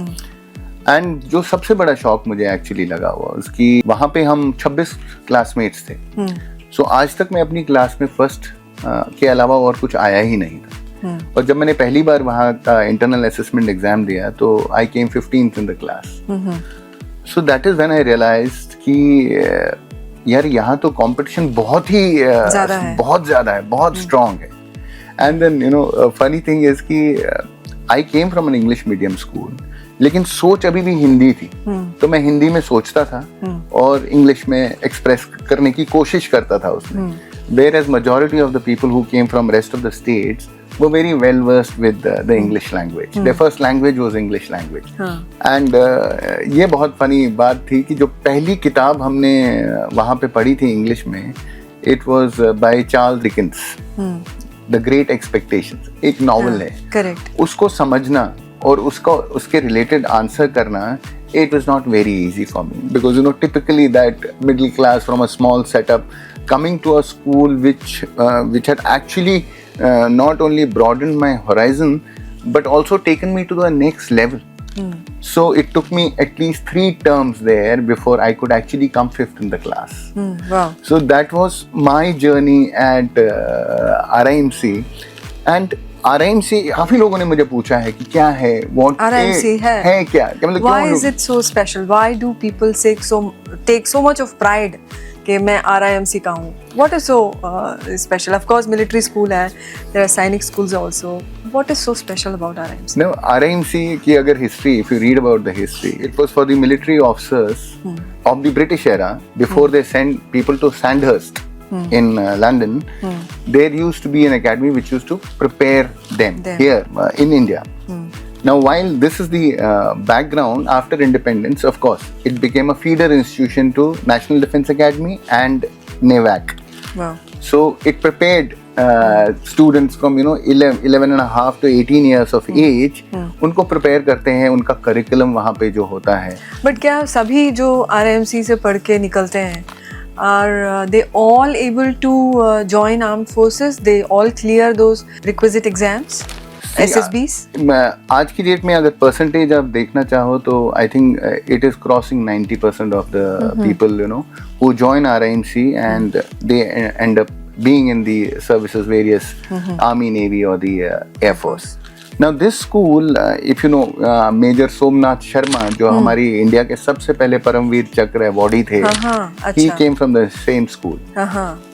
एंड जो सबसे बड़ा शौक मुझे एक्चुअली लगा हुआ उसकी, वहाँ पे हम 26 क्लासमेट्स थे। सो आज तक मैं अपनी क्लास में फर्स्ट के अलावा और कुछ आया ही नहीं था। और जब मैंने पहली बार वहाँ का इंटरनल असेसमेंट एग्जाम दिया तो I came 15th in the class. So that is when I realised कि यार यहाँ तो कंपटीशन बहुत ही बहुत ज्यादा है, बहुत स्ट्रांग है। And then funny thing is कि I came from an English medium school, लेकिन सोच अभी भी हिंदी थी। तो मैं हिंदी में सोचता था और इंग्लिश में एक्सप्रेस करने की कोशिश करता था उसमें। Whereas majority of the people who came from rest of the states were very well versed with the English language. Their first language was English language. And ये बहुत फनी बात थी कि जो पहली किताब हमने वहाँ पे पढ़ी थी इंग्लिश में, it was by Charles Dickens, The Great Expectations. एक नॉवल है। Correct. उसको समझना और उसके रिलेटेड आंसर करना, it was not very easy for me because typically that middle class from a small setup coming to a school which had actually not only broadened my horizon but also taken me to the next level. So it took me at least 3 terms there before I could actually come 5th in the class. Wow. So that was my journey at RIMC. And RIMC, काफी लोगों ने मुझे पूछा है कि क्या है, what RIMC है क्या, मतलब why is it so special? Why do people take so much of pride कि मैं RIMC का हूँ? What is so special? Of course, military school है, there are Sainik schools also. What is so special about RIMC? No, RIMC की अगर history, if you read about the history, it was for the military officers of the British era before they sent people to Sandhurst. In London, there used to be an academy which used to prepare them here in India. Now, while this is the background, after independence, of course, it became a feeder institution to National Defence Academy and NAVAC. Wow. So it prepared students from 11 and a half to 18 years of age. उनको prepare करते हैं, उनका curriculum वहाँ पे जो होता है। But क्या सभी जो RIMC से पढ़ के निकलते हैं, are they all able to join armed forces? They all clear those requisite exams, SSBs? आज की डेट में अगर परसेंटेज आप देखना चाहो तो I think it is crossing 90% of the people who join RIMC and they end up being in the services, various Army, Navy or the Air Force. Now this school, if you know Major Somnath Sharma, जो हमारी India के सबसे पहले परमवीर चक्र awardee थे, he came from the same school.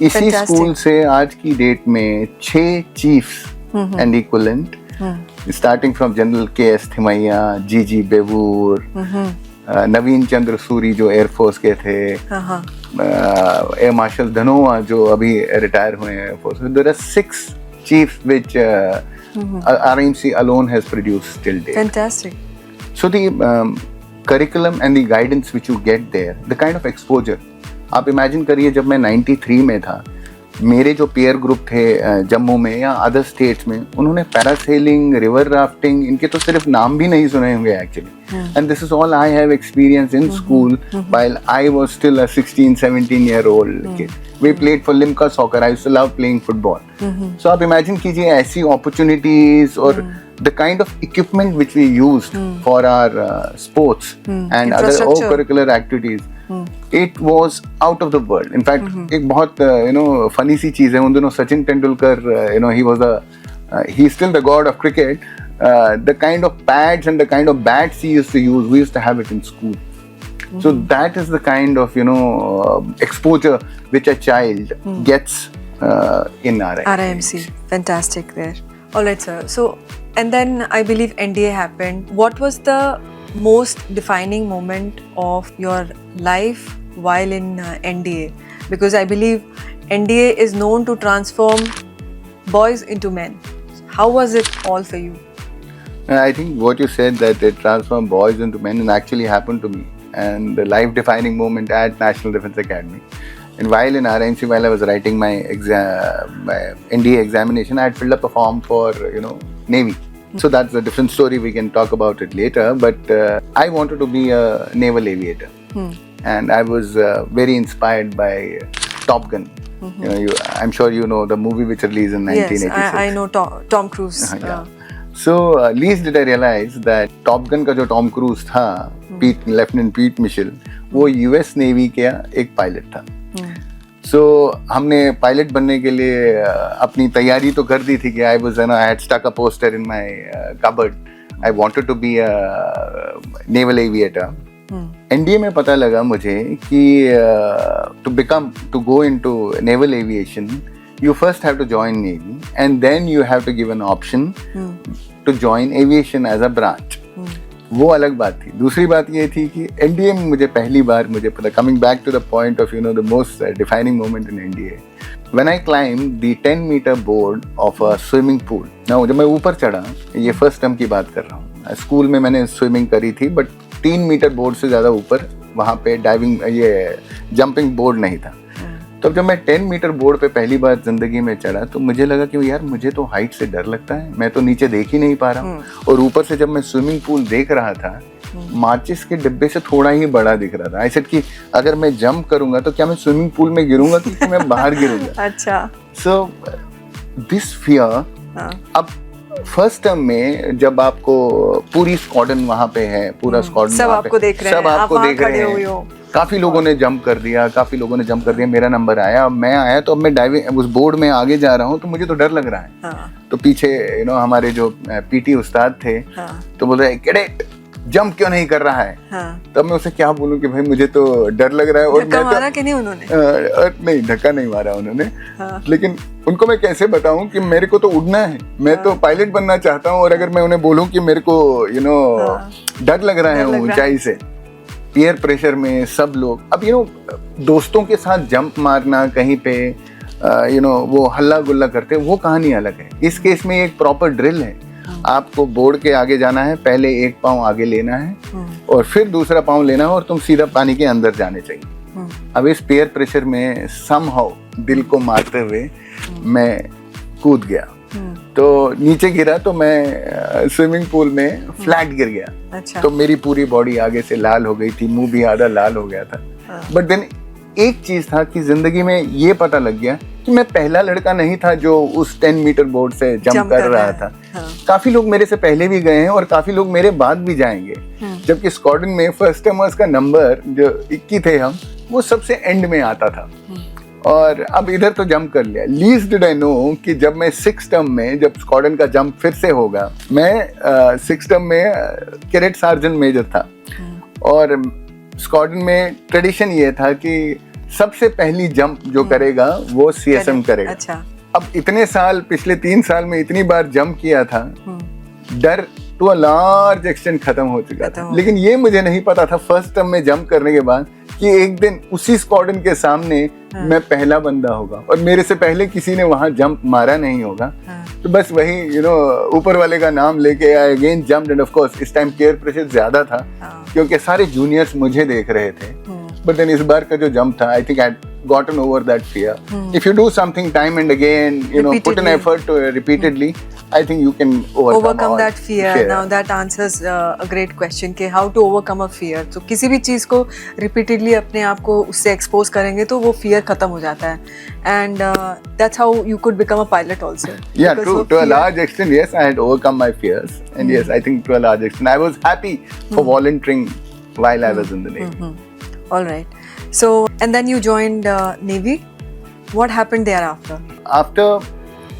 इसी school से आज की डेट में 6 chiefs and equivalent, starting from General K.S. Thimaiya, G.G. Bevur, नवीन चंद्र सूरी जो एयरफोर्स के थे, एयर मार्शल धनोआ जो अभी रिटायर हुए हैं air force. There are 6 chiefs which RIMC alone has produced till date. Fantastic. So the curriculum and the guidance which you get there, the kind of exposure, आप imagine करिए जब मैं 93 में था, मेरे जो peer group थे जम्मू में या other states में, उन्होंने parasailing, river rafting, इनके तो सिर्फ नाम भी नहीं सुने होंगे actually. And this is all I have experienced in school while I was still a 16-17-year-old kid. We played for Limca soccer. I used to love playing football. So आप imagine कीजिए ऐसी opportunities और the kind of equipment which we used for our sports and other co-curricular activities. It was out of the world. In fact, एक बहुत funny सी चीज़ है, उन दिनों Sachin Tendulkar, he was he's still the god of cricket. The kind of pads and the kind of bats he used to use, we used to have it in school. So that is the kind of exposure which a child gets in RIMC. Fantastic there. All right, sir. So, and then I believe NDA happened. What was the most defining moment of your life while in NDA? Because I believe NDA is known to transform boys into men. How was it all for you? I think what you said, that it transformed boys into men, and actually happened to me. And the life-defining moment at National Defence Academy. And while in RIMC, while I was writing my NDA examination, I had filled up a form for Navy. So that's a different story. We can talk about it later. But I wanted to be a naval aviator, and I was very inspired by Top Gun. I'm sure you know the movie which released in 1986. Yes, I know Tom Cruise. Yeah. So least did I realize that Top Gun का जो Tom Cruise था, Lieutenant Pete Mitchell, वो US Navy का एक pilot था. So हमने pilot बनने के लिए अपनी तैयारी तो कर दी थी कि I had stuck a poster in my cupboard. I wanted to be a naval aviator. NDA में पता लगा मुझे कि to go into naval aviation, you first have to join Navy and then you have to give an option to join aviation as a branch. वो अलग बात थी. दूसरी बात ये थी कि NDA में मुझे पहली बार मुझे पता, coming back to the point of the most defining moment in NDA, when I climbed the 10-meter board of a swimming pool. Now जब मैं ऊपर चढ़ा, ये first time की बात कर रहा हूँ. स्कूल में मैंने स्विमिंग करी थी, बट 3 मीटर बोर्ड से ज़्यादा ऊपर वहाँ पे डाइविंग जंपिंग बोर्ड नहीं था. तो जब मैं 10 मीटर बोर्ड पे पहली बार जिंदगी में चढ़ा तो मुझे लगा कि यार मुझे तो हाइट से डर लगता है, मैं तो नीचे देख ही नहीं पा रहा हूँ. और ऊपर से जब मैं स्विमिंग पूल देख रहा था, माचिस के डिब्बे से थोड़ा ही बड़ा दिख रहा था. आई सेड कि अगर मैं जंप करूंगा तो क्या मैं स्विमिंग पूल में गिरूंगा कि मैं बाहर गिरूंगा. अच्छा. So this fear. अब फर्स्ट टर्म में जब आपको पूरी स्क्वाड्रन वहाँ पे है, पूरा स्क्वाड्रन सब आपको देख रहे हैं, सब आपको देख रहे हैं. काफी लोगों ने जंप कर दिया, मेरा नंबर आया. अब मैं आया तो अब मैं डाइविंग उस बोर्ड में आगे जा रहा हूँ तो मुझे तो डर लग रहा है. तो पीछे हमारे जो पीटी उस्ताद थे तो बोल रहे कैडेट जंप क्यों नहीं कर रहा है. तब मैं उसे क्या बोलूं कि भाई मुझे तो डर लग रहा है. और धक्का मारा कि नहीं उन्होंने? नहीं, धक्का नहीं मारा उन्होंने. लेकिन उनको मैं कैसे बताऊं कि मेरे को तो उड़ना है, मैं तो पायलट बनना चाहता हूं. और अगर मैं उन्हें बोलूं कि मेरे को डर लग रहा है ऊंचाई से, पीयर प्रेशर में सब लोग. अब दोस्तों के साथ जंप मारना कहीं पे वो हल्ला गुल्ला करते, वो कहानी अलग है. इस केस में एक प्रॉपर ड्रिल है. आपको बोर्ड के आगे जाना है, पहले एक पाँव आगे लेना है और फिर दूसरा पाँव लेना है और तुम सीधा पानी के अंदर जाने चाहिए. अब इस पेयर प्रेशर में समहाउ दिल को मारते हुए मैं कूद गया. तो नीचे गिरा तो मैं स्विमिंग पूल में फ्लैट गिर गया. अच्छा. तो मेरी पूरी बॉडी आगे से लाल हो गई थी, मुंह भी आधा लाल हो गया था. बट देन एक चीज था कि जिंदगी में ये पता लग गया कि मैं पहला लड़का नहीं था जो उस 10 मीटर बोर्ड से जंप कर रहा था. काफी लोग मेरे से पहले भी गए हैं और काफी लोग मेरे बाद भी जाएंगे. जबकि स्क्वाड्रन में फर्स्ट टाइमर्स का नंबर जो 21 थे हम, वो सबसे एंड में आता था. और अब इधर तो जंप कर लिया. लीस्ट डिड आई नो कि जब मैं 6th टर्म में, जब स्क्वाड्रन का जंप फिर से होगा, मैं 6th टर्म में कैडेट सार्जेंट मेजर था. और स्क्वाड्रन में ट्रेडिशन ये था कि सबसे पहली जंप जो करेगा वो CSM करेगा. अच्छा. अब इतने साल, पिछले 3 साल में इतनी बार जंप किया था, डर टू अ लार्ज एक्सटेंट खत्म हो चुका था। लेकिन ये मुझे नहीं पता था फर्स्ट टर्म में जंप करने के बाद कि एक दिन उसी स्क्वाड्रन के सामने मैं पहला बंदा होगा और मेरे से पहले किसी ने वहां जंप मारा नहीं होगा। तो बस वही ऊपर वाले का नाम लेके I again jumped end of course इस टाइम पेयर प्रेशर ज्यादा था क्योंकि सारे जूनियर्स मुझे देख रहे थे। बट देन इस बार का जो जंप था, I think I gotten over that fear. If you do something time and again, put an effort to repeatedly, I think you can overcome that fear. Now that answers a great question कि how to overcome a fear. तो किसी भी चीज को repeatedly अपने आप को उससे expose करेंगे तो वो fear खत्म हो जाता है. And that's how you could become a pilot also. Yeah, true. To a large extent, yes, I had overcome my fears, and yes, I think to a large extent, I was happy for volunteering while I was in the Navy. All right. So, and then you joined Navy. What happened thereafter? After,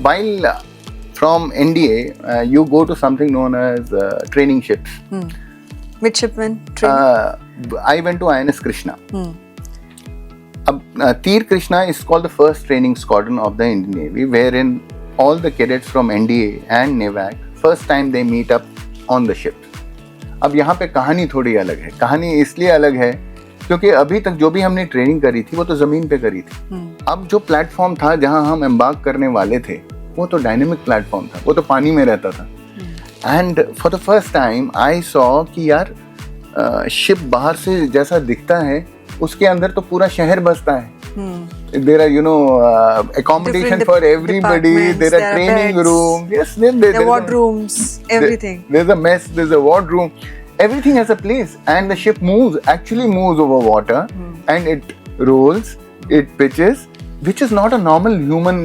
while from NDA, you go to something known as training ships. Midshipman training? I went to INS Krishna. Tir Krishna is called the first training squadron of the Indian Navy, wherein all the cadets from NDA and NAVAC, first time they meet up on the ship. अब यहाँ पे कहानी थोड़ी अलग है। कहानी इसलिए अलग है क्योंकि अभी तक जो भी हमने ट्रेनिंग करी थी वो तो जमीन पे करी थी। अब जो प्लेटफॉर्म था जहां हम एम्बार्क करने वाले थे वो तो डायनेमिक प्लेटफॉर्म था, वो तो पानी में रहता था। And for the first time I saw कि यार शिप बाहर से जैसा दिखता है उसके अंदर तो पूरा शहर बसता है। There are accommodation for everybody, there are training rooms, yes, there are wardrooms, everything. There's a mess, there's a wardroom. Everything has a place, and the ship actually moves over water, and it rolls, it pitches, which is not a normal human,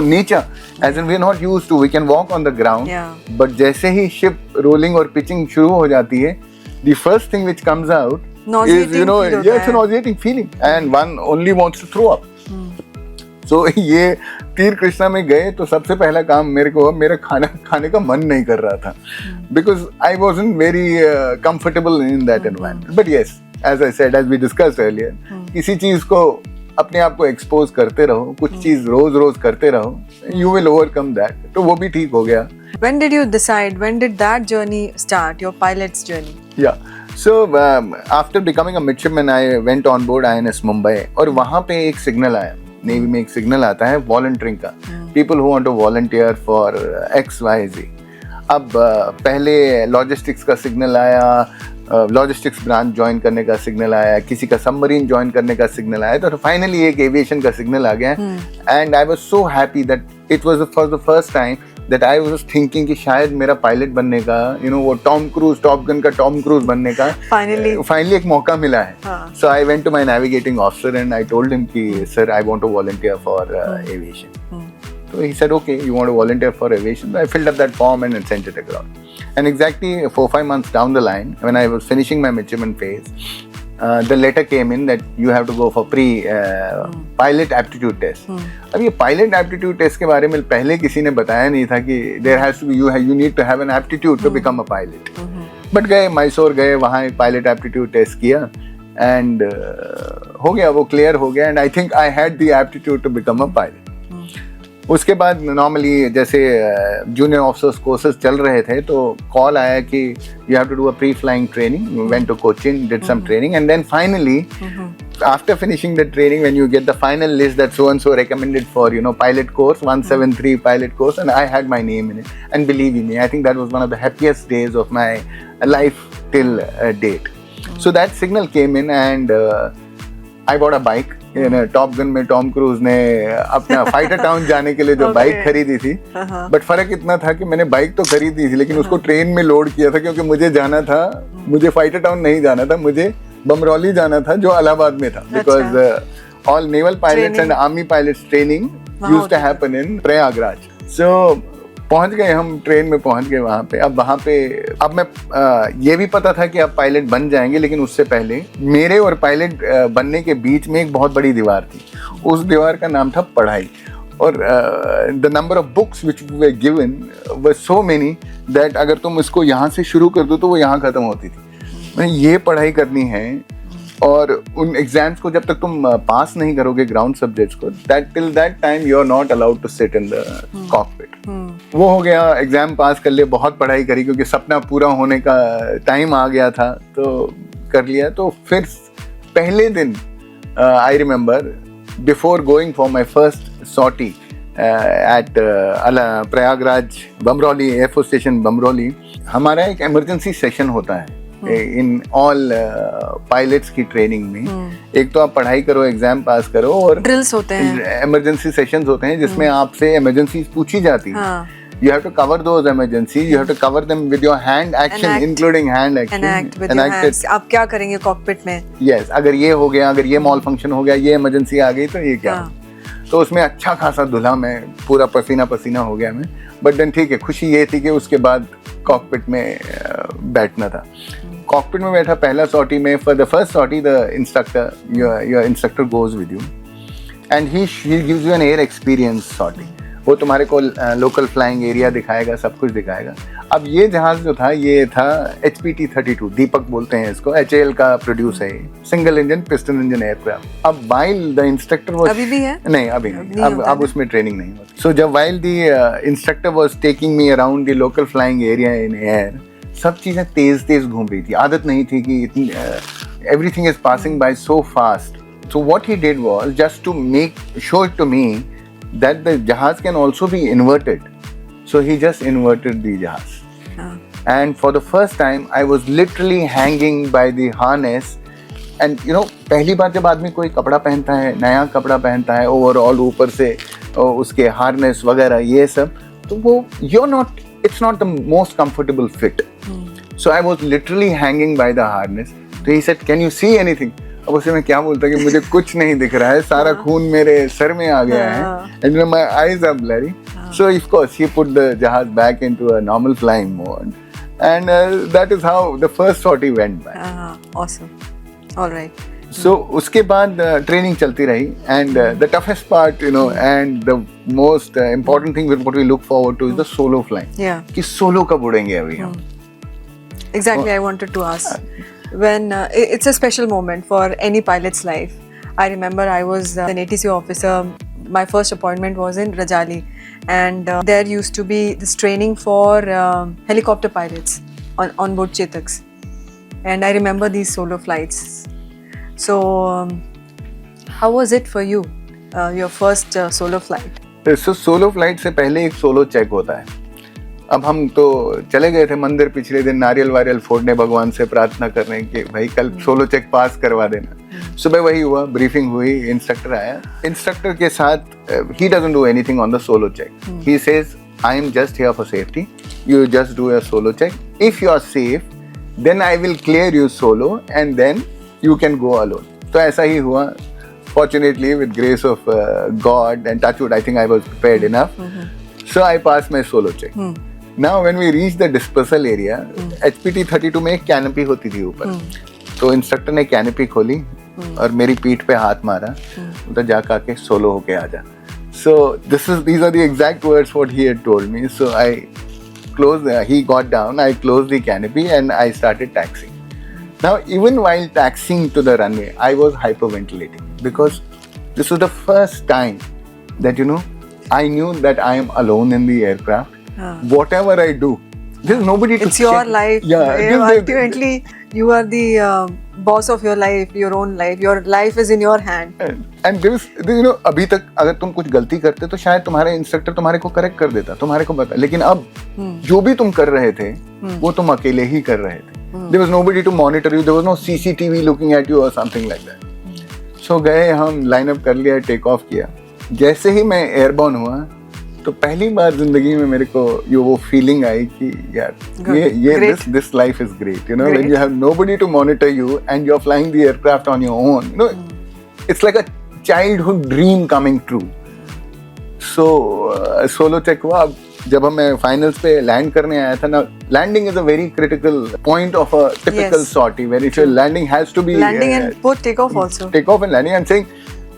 nature. As in, we're not used to. We can walk on the ground, but जैसे ही ship rolling और pitching शुरू हो जाती है, the first thing which comes out is, it's a nauseating feeling, and one only wants to throw up. So ये तीर कृष्णा में गए तो सबसे पहला काम मेरा खाने का मन नहीं कर रहा था, because I wasn't very comfortable in that environment. But yes, as I said, as we discussed earlier, किसी चीज को अपने आप को एक्सपोज करते रहो, कुछ चीज रोज करते रहो, you will overcome that. तो वो भी ठीक हो गया. When did you decide? When did that journey start? Your pilot's journey? Yeah. So after becoming a midshipman, I went on board INS Mumbai और वहाँ पे एक सिग्नल आया. नेवी में एक सिग्नल आता है वॉलंटियरिंग का, people who want to volunteer for XYZ. अब पहले लॉजिस्टिक्स का सिग्नल आया, लॉजिस्टिक्स ब्रांच ज्वाइन करने का सिग्नल आया, किसी का सबमरीन ज्वाइन करने का सिग्नल आया, तो फाइनली एक एविएशन का सिग्नल आ गया. And I was so happy that it was for the first time that I was thinking कि शायद मेरा पायलट बनने का, वो टॉप गन का टॉम क्रूज बनने का फाइनली एक मौका मिला है. So I went to my navigating officer and I told him कि sir, I want to volunteer for aviation. So he said, okay, you want to volunteer for aviation? So I filled up that form and sent it across. And exactly 4-5 months down the line, when I was finishing my midshipman phase, the letter came in that you have to go for pilot aptitude test. अब ये pilot aptitude test के बारे में पहले किसी ने बताया नहीं था कि there has to be you need to have an aptitude to become a pilot. But गए मैसूर गए, वहाँ एक pilot aptitude test किया and हो गया, वो clear हो गया and I think I had the aptitude to become a pilot. उसके बाद नॉर्मली जैसे जूनियर ऑफिसर्स कोर्सेज चल रहे थे तो कॉल आया कि you have to do a pre flying training. Went to Cochin, did some training and then finally after finishing the training, when you get the final list that so and so recommended for pilot course 173 pilot course, and I had my name in it, and believe me, I think that was one of the happiest days of my life till date. So that signal came in and I bought a bike. Top gun में Tom cruise ने अपना fighter town जाने के लिए जो bike खरीदी थी, but फर्क इतना था कि मैंने बाइक तो खरीदी थी लेकिन उसको ट्रेन में लोड किया था क्योंकि मुझे जाना था, मुझे फाइटर टाउन नहीं जाना था, मुझे बमरौली जाना था जो इलाहाबाद में था. Because all naval pilots and army pilots training used to happen in Prayagraj. So पहुंच गए हम, ट्रेन में पहुंच गए वहाँ पे. अब वहाँ पे अब मैं ये भी पता था कि अब पायलट बन जाएंगे, लेकिन उससे पहले मेरे और पायलट बनने के बीच में एक बहुत बड़ी दीवार थी. उस दीवार का नाम था पढ़ाई. और the number of books which way given were so many that अगर तुम इसको यहाँ से शुरू कर दो तो वो यहाँ खत्म होती थी. ये पढ़ाई करनी है और उन एग्जाम्स को जब तक तुम पास नहीं करोगे ग्राउंड सब्जेक्ट्स को, that till that time you are not allowed to sit in the cockpit. वो हो गया, एग्जाम पास कर लिए, बहुत पढ़ाई करी क्योंकि सपना पूरा होने का टाइम आ गया था, तो कर लिया। तो फिर पहले दिन I remember before going for my first sortie at Prayagraj Bamrauli air force station Bamrauli, हमारा एक इमरजेंसी सेशन होता है इन ऑल पायलट्स की ट्रेनिंग में। एक तो आप पढ़ाई करो, एग्जाम पास करो, और ड्रिल्स होते हैं, इमरजेंसी सेशंस होते हैं जिसमें आपसे इमरजेंसी पूछी जाती है। You have to cover those emergencies. You have to cover them with your hand action, including hand action. Enact with your hands. आप क्या करेंगे कॉकपिट में? Yes, अगर ये हो गया, अगर ये मॉल फंक्शन हो गया, ये इमरजेंसी आ गई, तो ये क्या? तो उसमें अच्छा खासा धुला, मैं पूरा पसीना पसीना हो गया मैं। बट देन ठीक है, खुशी ये थी कि उसके बाद कॉकपिट में बैठना था। कॉकपिट में बैठा पहला सॉटी में, for the first sortie the instructor, your instructor goes with you and he gives you an air experience sortie. वो तुम्हारे को लोकल फ्लाइंग एरिया दिखाएगा, सब कुछ दिखाएगा। अब ये जहाज जो था, ये था HPT-32, दीपक बोलते हैं इसको, HAL का प्रोड्यूस है, single engine piston engine aircraft. अब वाइल द इंस्ट्रक्टर वाज, अभी भी है? नहीं, अभी नहीं, अब उसमें ट्रेनिंग नहीं होती। सो जब while the instructor was taking me around the local flying area in air, सब चीजें तेज तेज घूम रही थी, आदत नहीं थी कि इतनी everything is passing by so fast. So what he did was just to make show it to me that the jahaz can also be inverted, so he just inverted the jahaz. And for the first time I was literally hanging by the harness, and you know, पहली बार जब आदमी कोई कपड़ा पहनता है, नया कपड़ा पहनता है, ओवरऑल ऊपर से उसके हार्नेस वगैरह ये सब, तो वो it's not the most comfortable fit. So I was literally hanging by the harness. So he said, can you see anything? अब उसे मैं क्या बोलता कि मुझे कुछ नहीं दिख रहा है, सारा खून मेरे सर में आ गया है, and you know, my eyes are blurry. So of course he put the jahaz back into a normal flying mode, and that is how the first sortie went by. Awesome. All right. So उसके बाद training चलती रही, and the toughest part, you know, and the most important thing what we look forward to is the solo flying. Yeah. कि solo कब उड़ेंगे अभी हम? Exactly, I wanted to ask. When it's a special moment for any pilot's life. I remember I was an ATC officer. My first appointment was in Rajali, and there used to be this training for helicopter pilots on board Chetaks, and I remember these solo flights. So, how was it for you? Your first solo flight? So solo flight से पहले एक solo check होता है। अब हम तो चले गए थे मंदिर पिछले दिन, नारियल वारियल फोड़ने, भगवान से प्रार्थना करने कि भाई कल सोलो चेक पास करवा देना। सुबह वही हुआ, ब्रीफिंग हुई, इंस्ट्रक्टर आया। इंस्ट्रक्टर के साथ he doesn't do anything on the solo check. He says I am just here for safety, you just do your solo check, if you are safe then I will clear you solo and then you can go alone. तो ऐसा ही हुआ, fortunately with grace of God and touch wood, I think I was prepared enough. So I passed my solo check. Now when we reached the dispersal area, HPT-32 में एक canopy होती थी ऊपर, तो instructor ने कैनपी खोली और मेरी पीठ पे हाथ मारा, उधर जाकर के सोलो होके आ जा। So these are the exact words what he had told me. So I closed, he got down, I closed the canopy and I started taxiing. Now even while taxiing to the runway, I was hyperventilating because this was the first time that, you know, I knew that I am alone in the aircraft. Whatever I do, there's nobody to It's your life. Yeah, ultimately you are the boss of your life, your own life. Your life is in your hand. And this, you know, अभी तक अगर तुम कुछ गलती करते तो शायद तुम्हारे इंस्ट्रक्टर तुम्हारे को करेक्ट कर देता, तुम्हारे को बता, लेकिन अब जो भी तुम कर रहे थे वो तुम अकेले ही कर रहे थे। There was nobody to monitor you. There was no CCTV looking at you or something like that. So गए हम, लाइन अप कर लिया, टेक ऑफ किया। जैसे ही मैं एयरबॉर्न हुआ तो पहली बार जिंदगी में मेरे को ये वो फीलिंग आई कि यार ये this life is great, you know, when you have nobody to monitor you and you're flying the aircraft on your own, you know, it's like a childhood dream coming true. So solo check हुआ। अब जब मैं finals पे land करने आया था ना, landing is a very critical point of a typical sortie, where if your landing has to be landing and both take off also, take off and landing. I am saying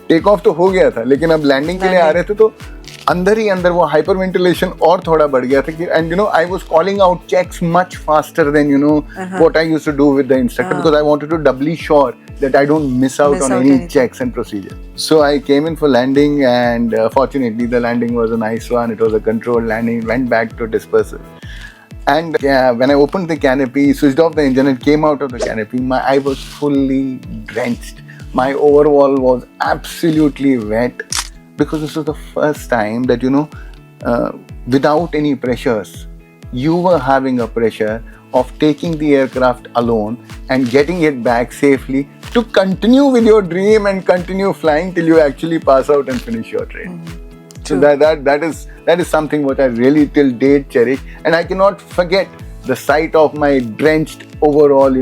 take off तो हो गया था, लेकिन अब landing के लिए आ रहे थे तो अंदर ही अंदर वो हाइपर वेंटिलेशन और थोड़ा बढ़ गया था कि, and you know, I was calling out checks much faster than, you know, what I used to do with the instructor, because I wanted to doubly sure that I don't miss out on any checks and procedure. So I came in for landing, and fortunately the landing was a nice one. It was a controlled landing, went back to dispersal. And when I opened the canopy, switched off the engine and came out of the canopy, I was fully drenched. My overall was absolutely wet, because this was the first time that, without any pressures, you were having a pressure of taking the aircraft alone and getting it back safely to continue with your dream and continue flying till you actually pass out and finish your training. So that is something what I really till date cherish, and I cannot forget the sight of my drenched overall.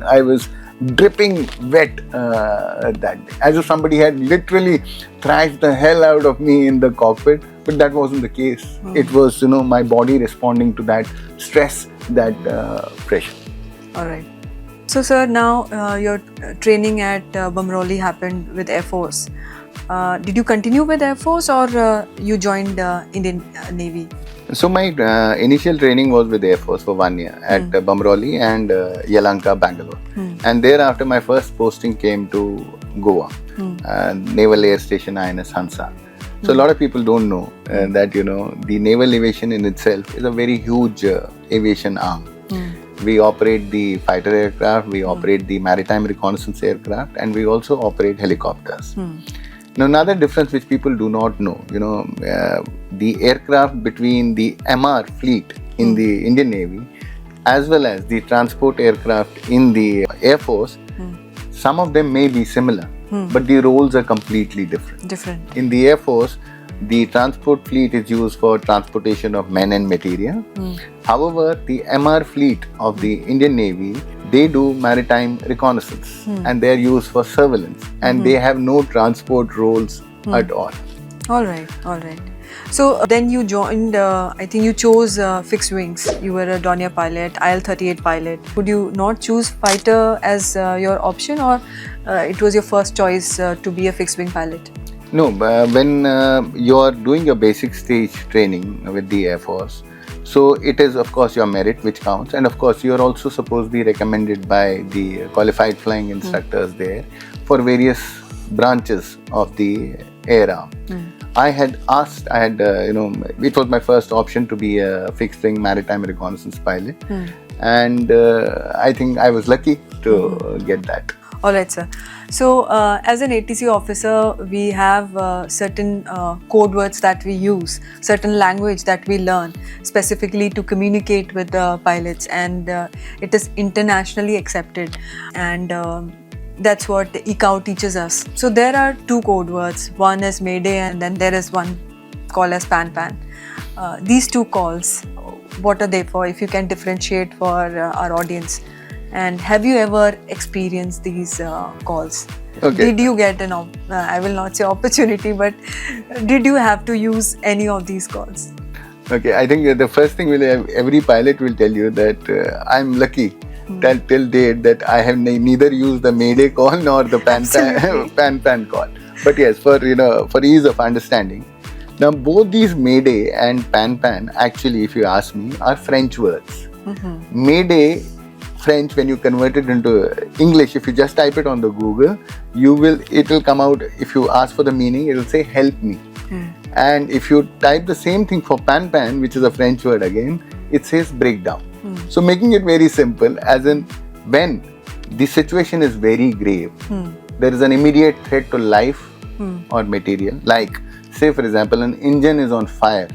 I was dripping wet that day, as if somebody had literally thrashed the hell out of me in the cockpit. But that wasn't the case. It was, my body responding to that stress, that pressure. All right. So, sir, now your training at Bamroli happened with Air Force. Did you continue with Air Force, or you joined Indian Navy? So my initial training was with Air Force for 1 year at Bamroli and Yelahanka, Bangalore. And thereafter my first posting came to Goa, Naval Air Station INS Hansa. So a lot of people don't know that, the naval aviation in itself is a very huge aviation arm. We operate the fighter aircraft, we operate the maritime reconnaissance aircraft, and we also operate helicopters. Now, another difference which people do not know, the aircraft between the MR fleet in the Indian Navy as well as the transport aircraft in the Air Force, some of them may be similar, but the roles are completely different. In the Air Force, the transport fleet is used for transportation of men and material. However, the MR fleet of the Indian Navy, they do maritime reconnaissance and they are used for surveillance, and they have no transport roles at all. All right. So then you joined, I think you chose fixed wings. You were a Dornier pilot, IL-38 pilot. Would you not choose fighter as your option, or it was your first choice to be a fixed wing pilot? No, when you are doing your basic stage training with the Air Force, so it is of course your merit which counts, and of course you are also supposed to be recommended by the qualified flying instructors there for various branches of the air arm. I had asked, it was my first option to be a fixed wing maritime reconnaissance pilot, and I think I was lucky to get that. All right, sir. So, as an ATC officer, we have certain code words that we use, certain language that we learn specifically to communicate with the pilots, and it is internationally accepted, and that's what ICAO teaches us. So, there are two code words. One is Mayday, and then there is one called as Pan. These two calls, what are they for? If you can differentiate for our audience. And have you ever experienced these calls? Okay. Did you get an, I will not say opportunity, but did you have to use any of these calls? Okay, I think the first thing every pilot will tell you that I'm lucky that till date that I have neither used the Mayday call nor the Pan call. But yes, for ease of understanding, now both these Mayday and Pan actually, if you ask me, are French words. Mayday French, when you convert it into English, if you just type it on the Google, it will come out. If you ask for the meaning, it will say help me. And if you type the same thing for Pan, which is a French word again, it says breakdown. So making it very simple, as in when the situation is very grave, there is an immediate threat to life or material. Like, say for example, an engine is on fire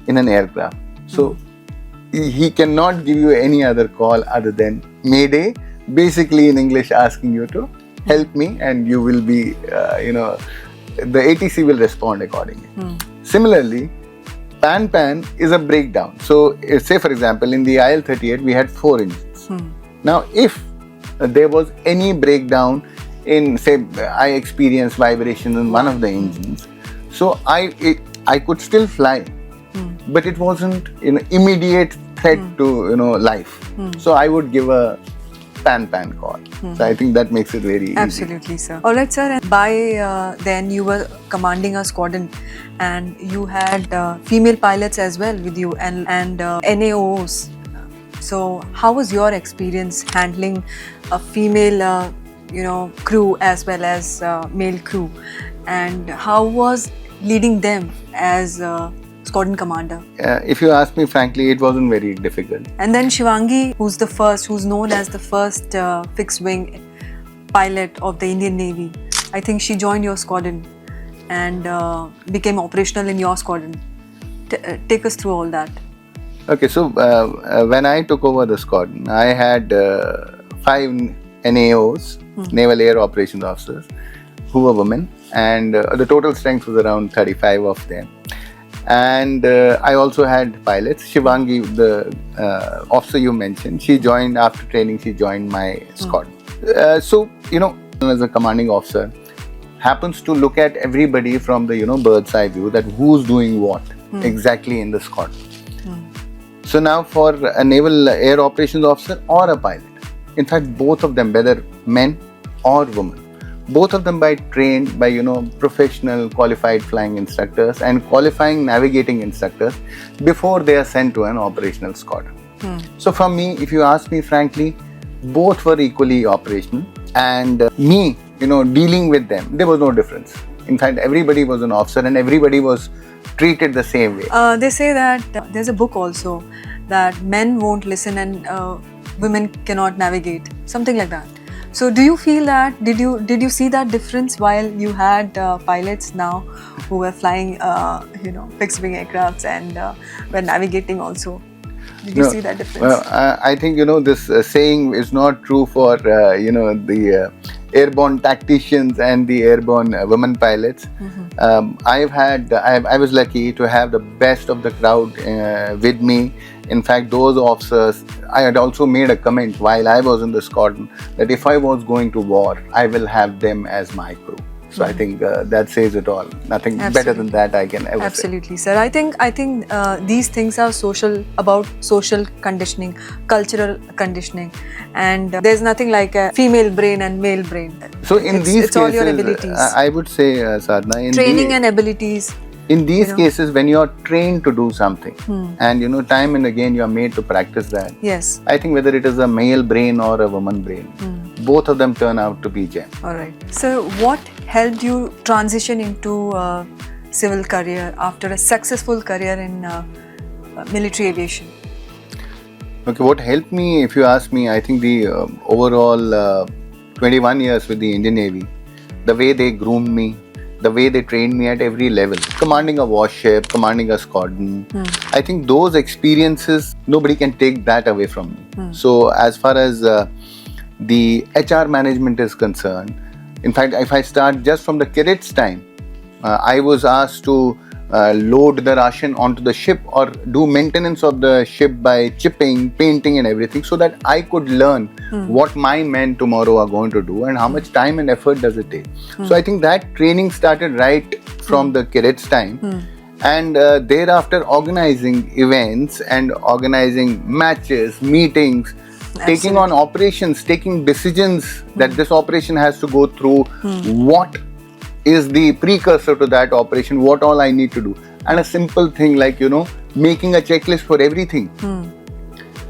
in an aircraft. So he cannot give you any other call other than Mayday, basically in English asking you to help me, and you will be, the ATC will respond accordingly. Similarly, Pan is a breakdown. So, say for example, in the IL-38, we had 4 engines. Now, if there was any breakdown in, say, I experienced vibrations in one of the engines, so I could still fly. But it wasn't an immediate threat to life. So I would give a Pan call. So I think that makes it very easy. Absolutely, sir. All right, sir. By then you were commanding a squadron, and you had female pilots as well with you, and NAOs. So how was your experience handling a female crew as well as male crew, and how was leading them as squadron commander? If you ask me frankly, it wasn't very difficult. And then Shivangi, who's known as the first fixed wing pilot of the Indian Navy, I think she joined your squadron and became operational in your squadron. Take us through all that. Okay, so when I took over the squadron, I had 5 NAOs, Naval Air Operations Officers, who were women, and the total strength was around 35 of them. And I also had pilots. Shivangi, the officer you mentioned, she joined after training, she joined my squadron. So, as a commanding officer, happens to look at everybody from the, bird's eye view, that who's doing what exactly in the squadron. So now for a Naval Air Operations Officer or a pilot, in fact, both of them, whether men or women, both of them trained by professional qualified flying instructors and qualifying navigating instructors before they are sent to an operational squadron. So for me, if you ask me frankly, both were equally operational, and me, dealing with them, there was no difference. In fact, everybody was an officer and everybody was treated the same way. They say that there's a book also that men won't listen and women cannot navigate, something like that. So do you feel that, did you see that difference while you had pilots now who were flying fixed wing aircrafts and were navigating also? Did you see that difference? Well, I think this saying is not true for the airborne tacticians and the airborne women pilots. I was lucky to have the best of the crowd with me. In fact, those officers, I had also made a comment while I was in the squadron that if I was going to war, I will have them as my crew. So I think that says it all. Nothing better than that I can ever say. Absolutely, sir. I think these things are about social conditioning, cultural conditioning, and there's nothing like a female brain and male brain. So in these cases, all your abilities. I would say, Sadhna, in training and abilities. In these cases, when you are trained to do something, and time and again you are made to practice that. Yes. I think whether it is a male brain or a woman brain, both of them turn out to be gems. All right. So, what helped you transition into a civil career after a successful career in military aviation? Okay, what helped me, if you ask me, I think the overall 21 years with the Indian Navy, the way they groomed me, the way they trained me at every level, commanding a warship, commanding a squadron. I think those experiences, nobody can take that away from me. So as far as the HR management is concerned, in fact, if I start just from the cadets time, I was asked to load the ration onto the ship or do maintenance of the ship by chipping, painting and everything, so that I could learn what my men tomorrow are going to do and how much time and effort does it take. So I think that training started right from the cadets time, and thereafter organizing events and organizing matches, meetings, taking on operations, taking decisions that this operation has to go through, what is the precursor to that operation, what all I need to do, and a simple thing like making a checklist for everything.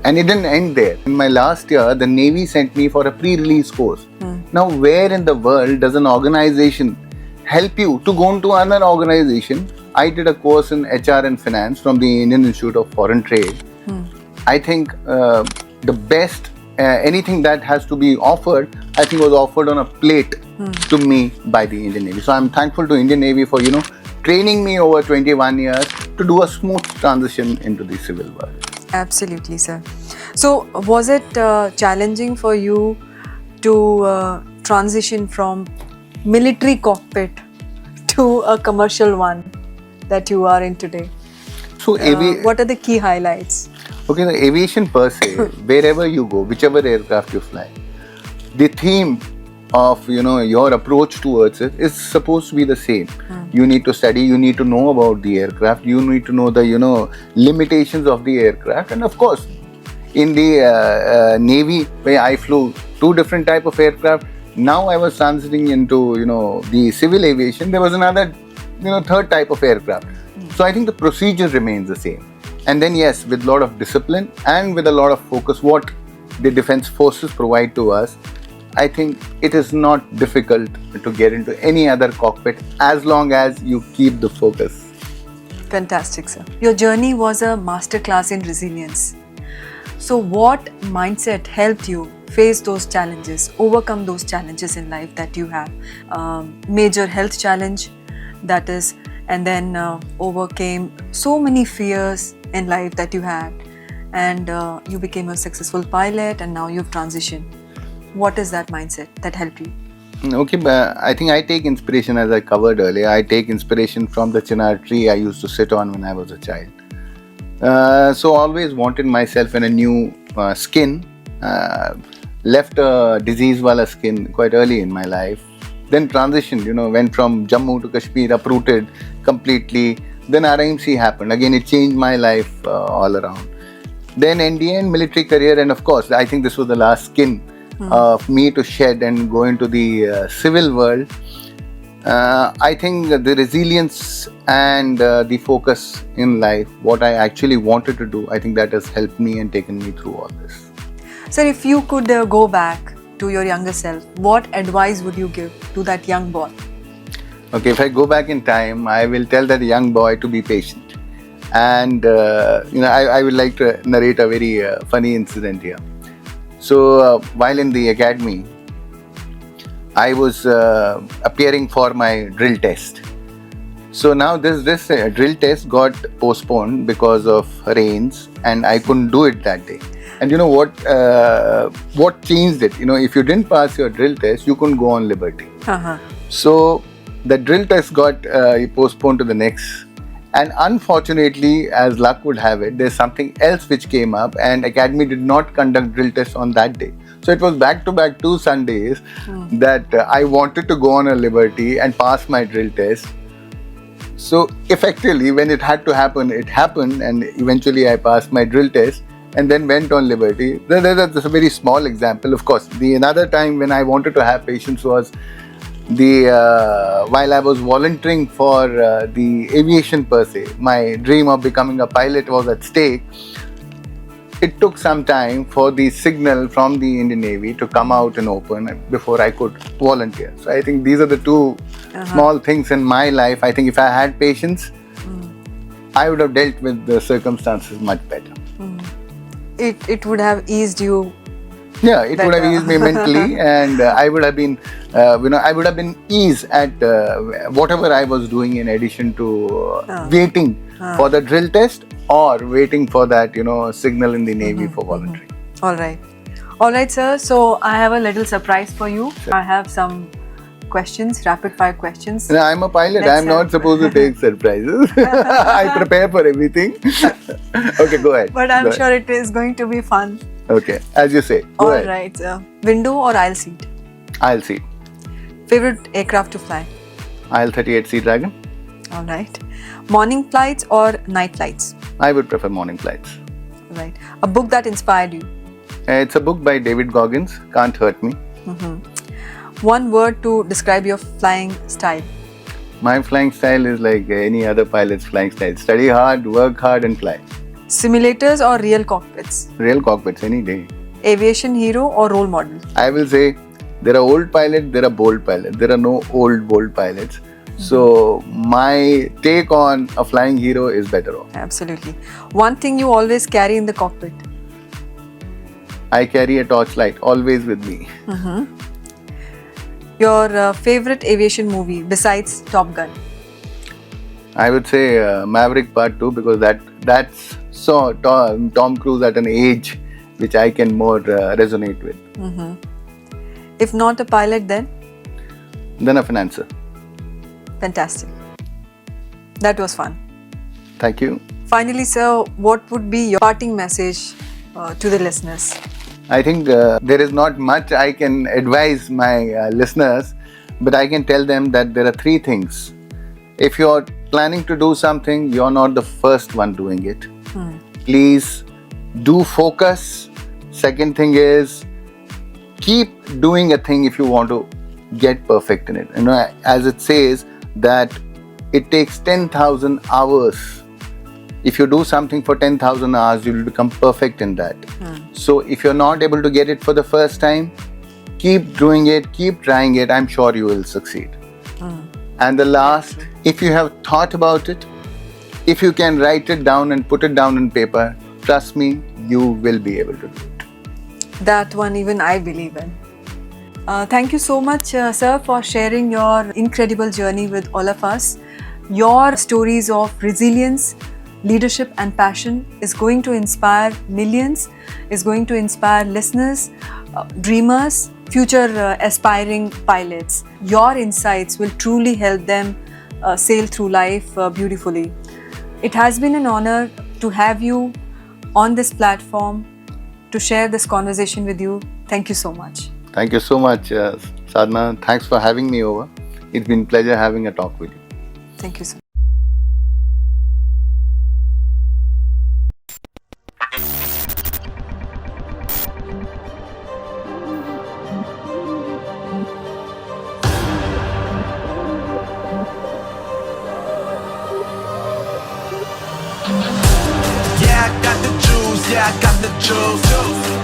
And it didn't end there. In my last year, the Navy sent me for a pre-release course. Now, where in the world does an organization help you to go into another organization? I did a course in HR and finance from the Indian Institute of Foreign Trade. I think the best, anything that has to be offered, I think was offered on a plate to me by the Indian Navy. So I'm thankful to Indian Navy for, training me over 21 years to do a smooth transition into the civil world. Absolutely, sir. So was it challenging for you to transition from military cockpit to a commercial one that you are in today? So what are the key highlights? Okay, the aviation per se, wherever you go, whichever aircraft you fly, the theme of your approach towards it is supposed to be the same. You need to study, you need to know about the aircraft, you need to know the limitations of the aircraft, and of course in the Navy where I flew 2 different type of aircraft, now I was transiting into the civil aviation, there was another 3rd type of aircraft. So I think the procedure remains the same. And then yes, with a lot of discipline and with a lot of focus, what the defense forces provide to us, I think it is not difficult to get into any other cockpit as long as you keep the focus. Fantastic, sir. Your journey was a masterclass in resilience. So, what mindset helped you face those challenges, overcome those challenges in life that you have? Major health challenge, that is, and then overcame so many fears in life that you had, and you became a successful pilot, and now you've transitioned. What is that mindset that helped you? Okay, but I think I take inspiration, as I covered earlier. I take inspiration from the chinar tree I used to sit on when I was a child. So always wanted myself in a new skin. Left a disease wala skin quite early in my life. Then transitioned, went from Jammu to Kashmir, uprooted completely. Then RIMC happened. Again, it changed my life all around. Then NDA and military career, and of course, I think this was the last skin of me to shed and go into the civil world. I think the resilience and the focus in life, what I actually wanted to do, I think that has helped me and taken me through all this. Sir, if you could go back to your younger self, what advice would you give to that young boy? Okay, if I go back in time, I will tell that young boy to be patient. And, I would like to narrate a very funny incident here. So, while in the academy, I was appearing for my drill test. So now this drill test got postponed because of rains, and I couldn't do it that day. And you know what changed it? If you didn't pass your drill test, you couldn't go on liberty. So the drill test got postponed to the next. And unfortunately, as luck would have it, there's something else which came up, and academy did not conduct drill tests on that day. So it was back-to-back 2 Sundays that I wanted to go on a liberty and pass my drill test. So effectively, when it had to happen, it happened, and eventually I passed my drill test and then went on liberty. That's a very small example. Of course, the another time when I wanted to have patience was while I was volunteering for the aviation per se. My dream of becoming a pilot was at stake. It took some time for the signal from the Indian Navy to come out and open before I could volunteer. So I think these are the two small things in my life. I think if I had patience, I would have dealt with the circumstances much better. It would have eased you. Yeah, it would have eased me mentally, and I would have been, I would have been eased at whatever I was doing, in addition to waiting for the drill test or waiting for that, signal in the Navy for volunteering. All right, sir. So I have a little surprise for you. Sure. I have some questions, rapid fire questions. No, I'm a pilot. I'm not supposed to take surprises. I prepare for everything. Okay, go ahead. But I'm sure it is going to be fun. Okay, as you say. Go ahead. All right. Window or aisle seat? Aisle seat. Favorite aircraft to fly? IL-38 Sea Dragon. All right. Morning flights or night flights? I would prefer morning flights. All right. A book that inspired you? It's a book by David Goggins, Can't Hurt Me. One word to describe your flying style? My flying style is like any other pilot's flying style. Study hard, work hard, and fly. Simulators or real cockpits? Real cockpits, any day. Aviation hero or role model? I will say there are old pilots, there are bold pilots. There are no old, bold pilots. So my take on a flying hero is better off. Absolutely. One thing you always carry in the cockpit? I carry a torchlight, always with me. Your favorite aviation movie besides Top Gun? I would say Maverick Part 2, because that's so Tom Cruise at an age which I can more resonate with. If not a pilot, then? Then a financer. Fantastic. That was fun. Thank you. Finally, sir, what would be your parting message to the listeners? I think there is not much I can advise my listeners, but I can tell them that there are 3 things. If you're planning to do something, you're not the first one doing it. Please do focus. Second thing is, keep doing a thing if you want to get perfect in it. As it says that it takes 10,000 hours. If you do something for 10,000 hours, you will become perfect in that. So if you're not able to get it for the first time, keep doing it, keep trying it. I'm sure you will succeed. And the last, if you have thought about it, if you can write it down and put it down on paper, trust me, you will be able to do it. That one even I believe in. Thank you so much, sir, for sharing your incredible journey with all of us. Your stories of resilience, leadership and passion is going to inspire millions, is going to inspire listeners, dreamers, future aspiring pilots. Your insights will truly help them sail through life beautifully. It has been an honor to have you on this platform to share this conversation with you. Thank you so much. Thank you so much, Sadhna. Thanks for having me over. It's been a pleasure having a talk with you. Thank you so much. Yeah, I got the juice.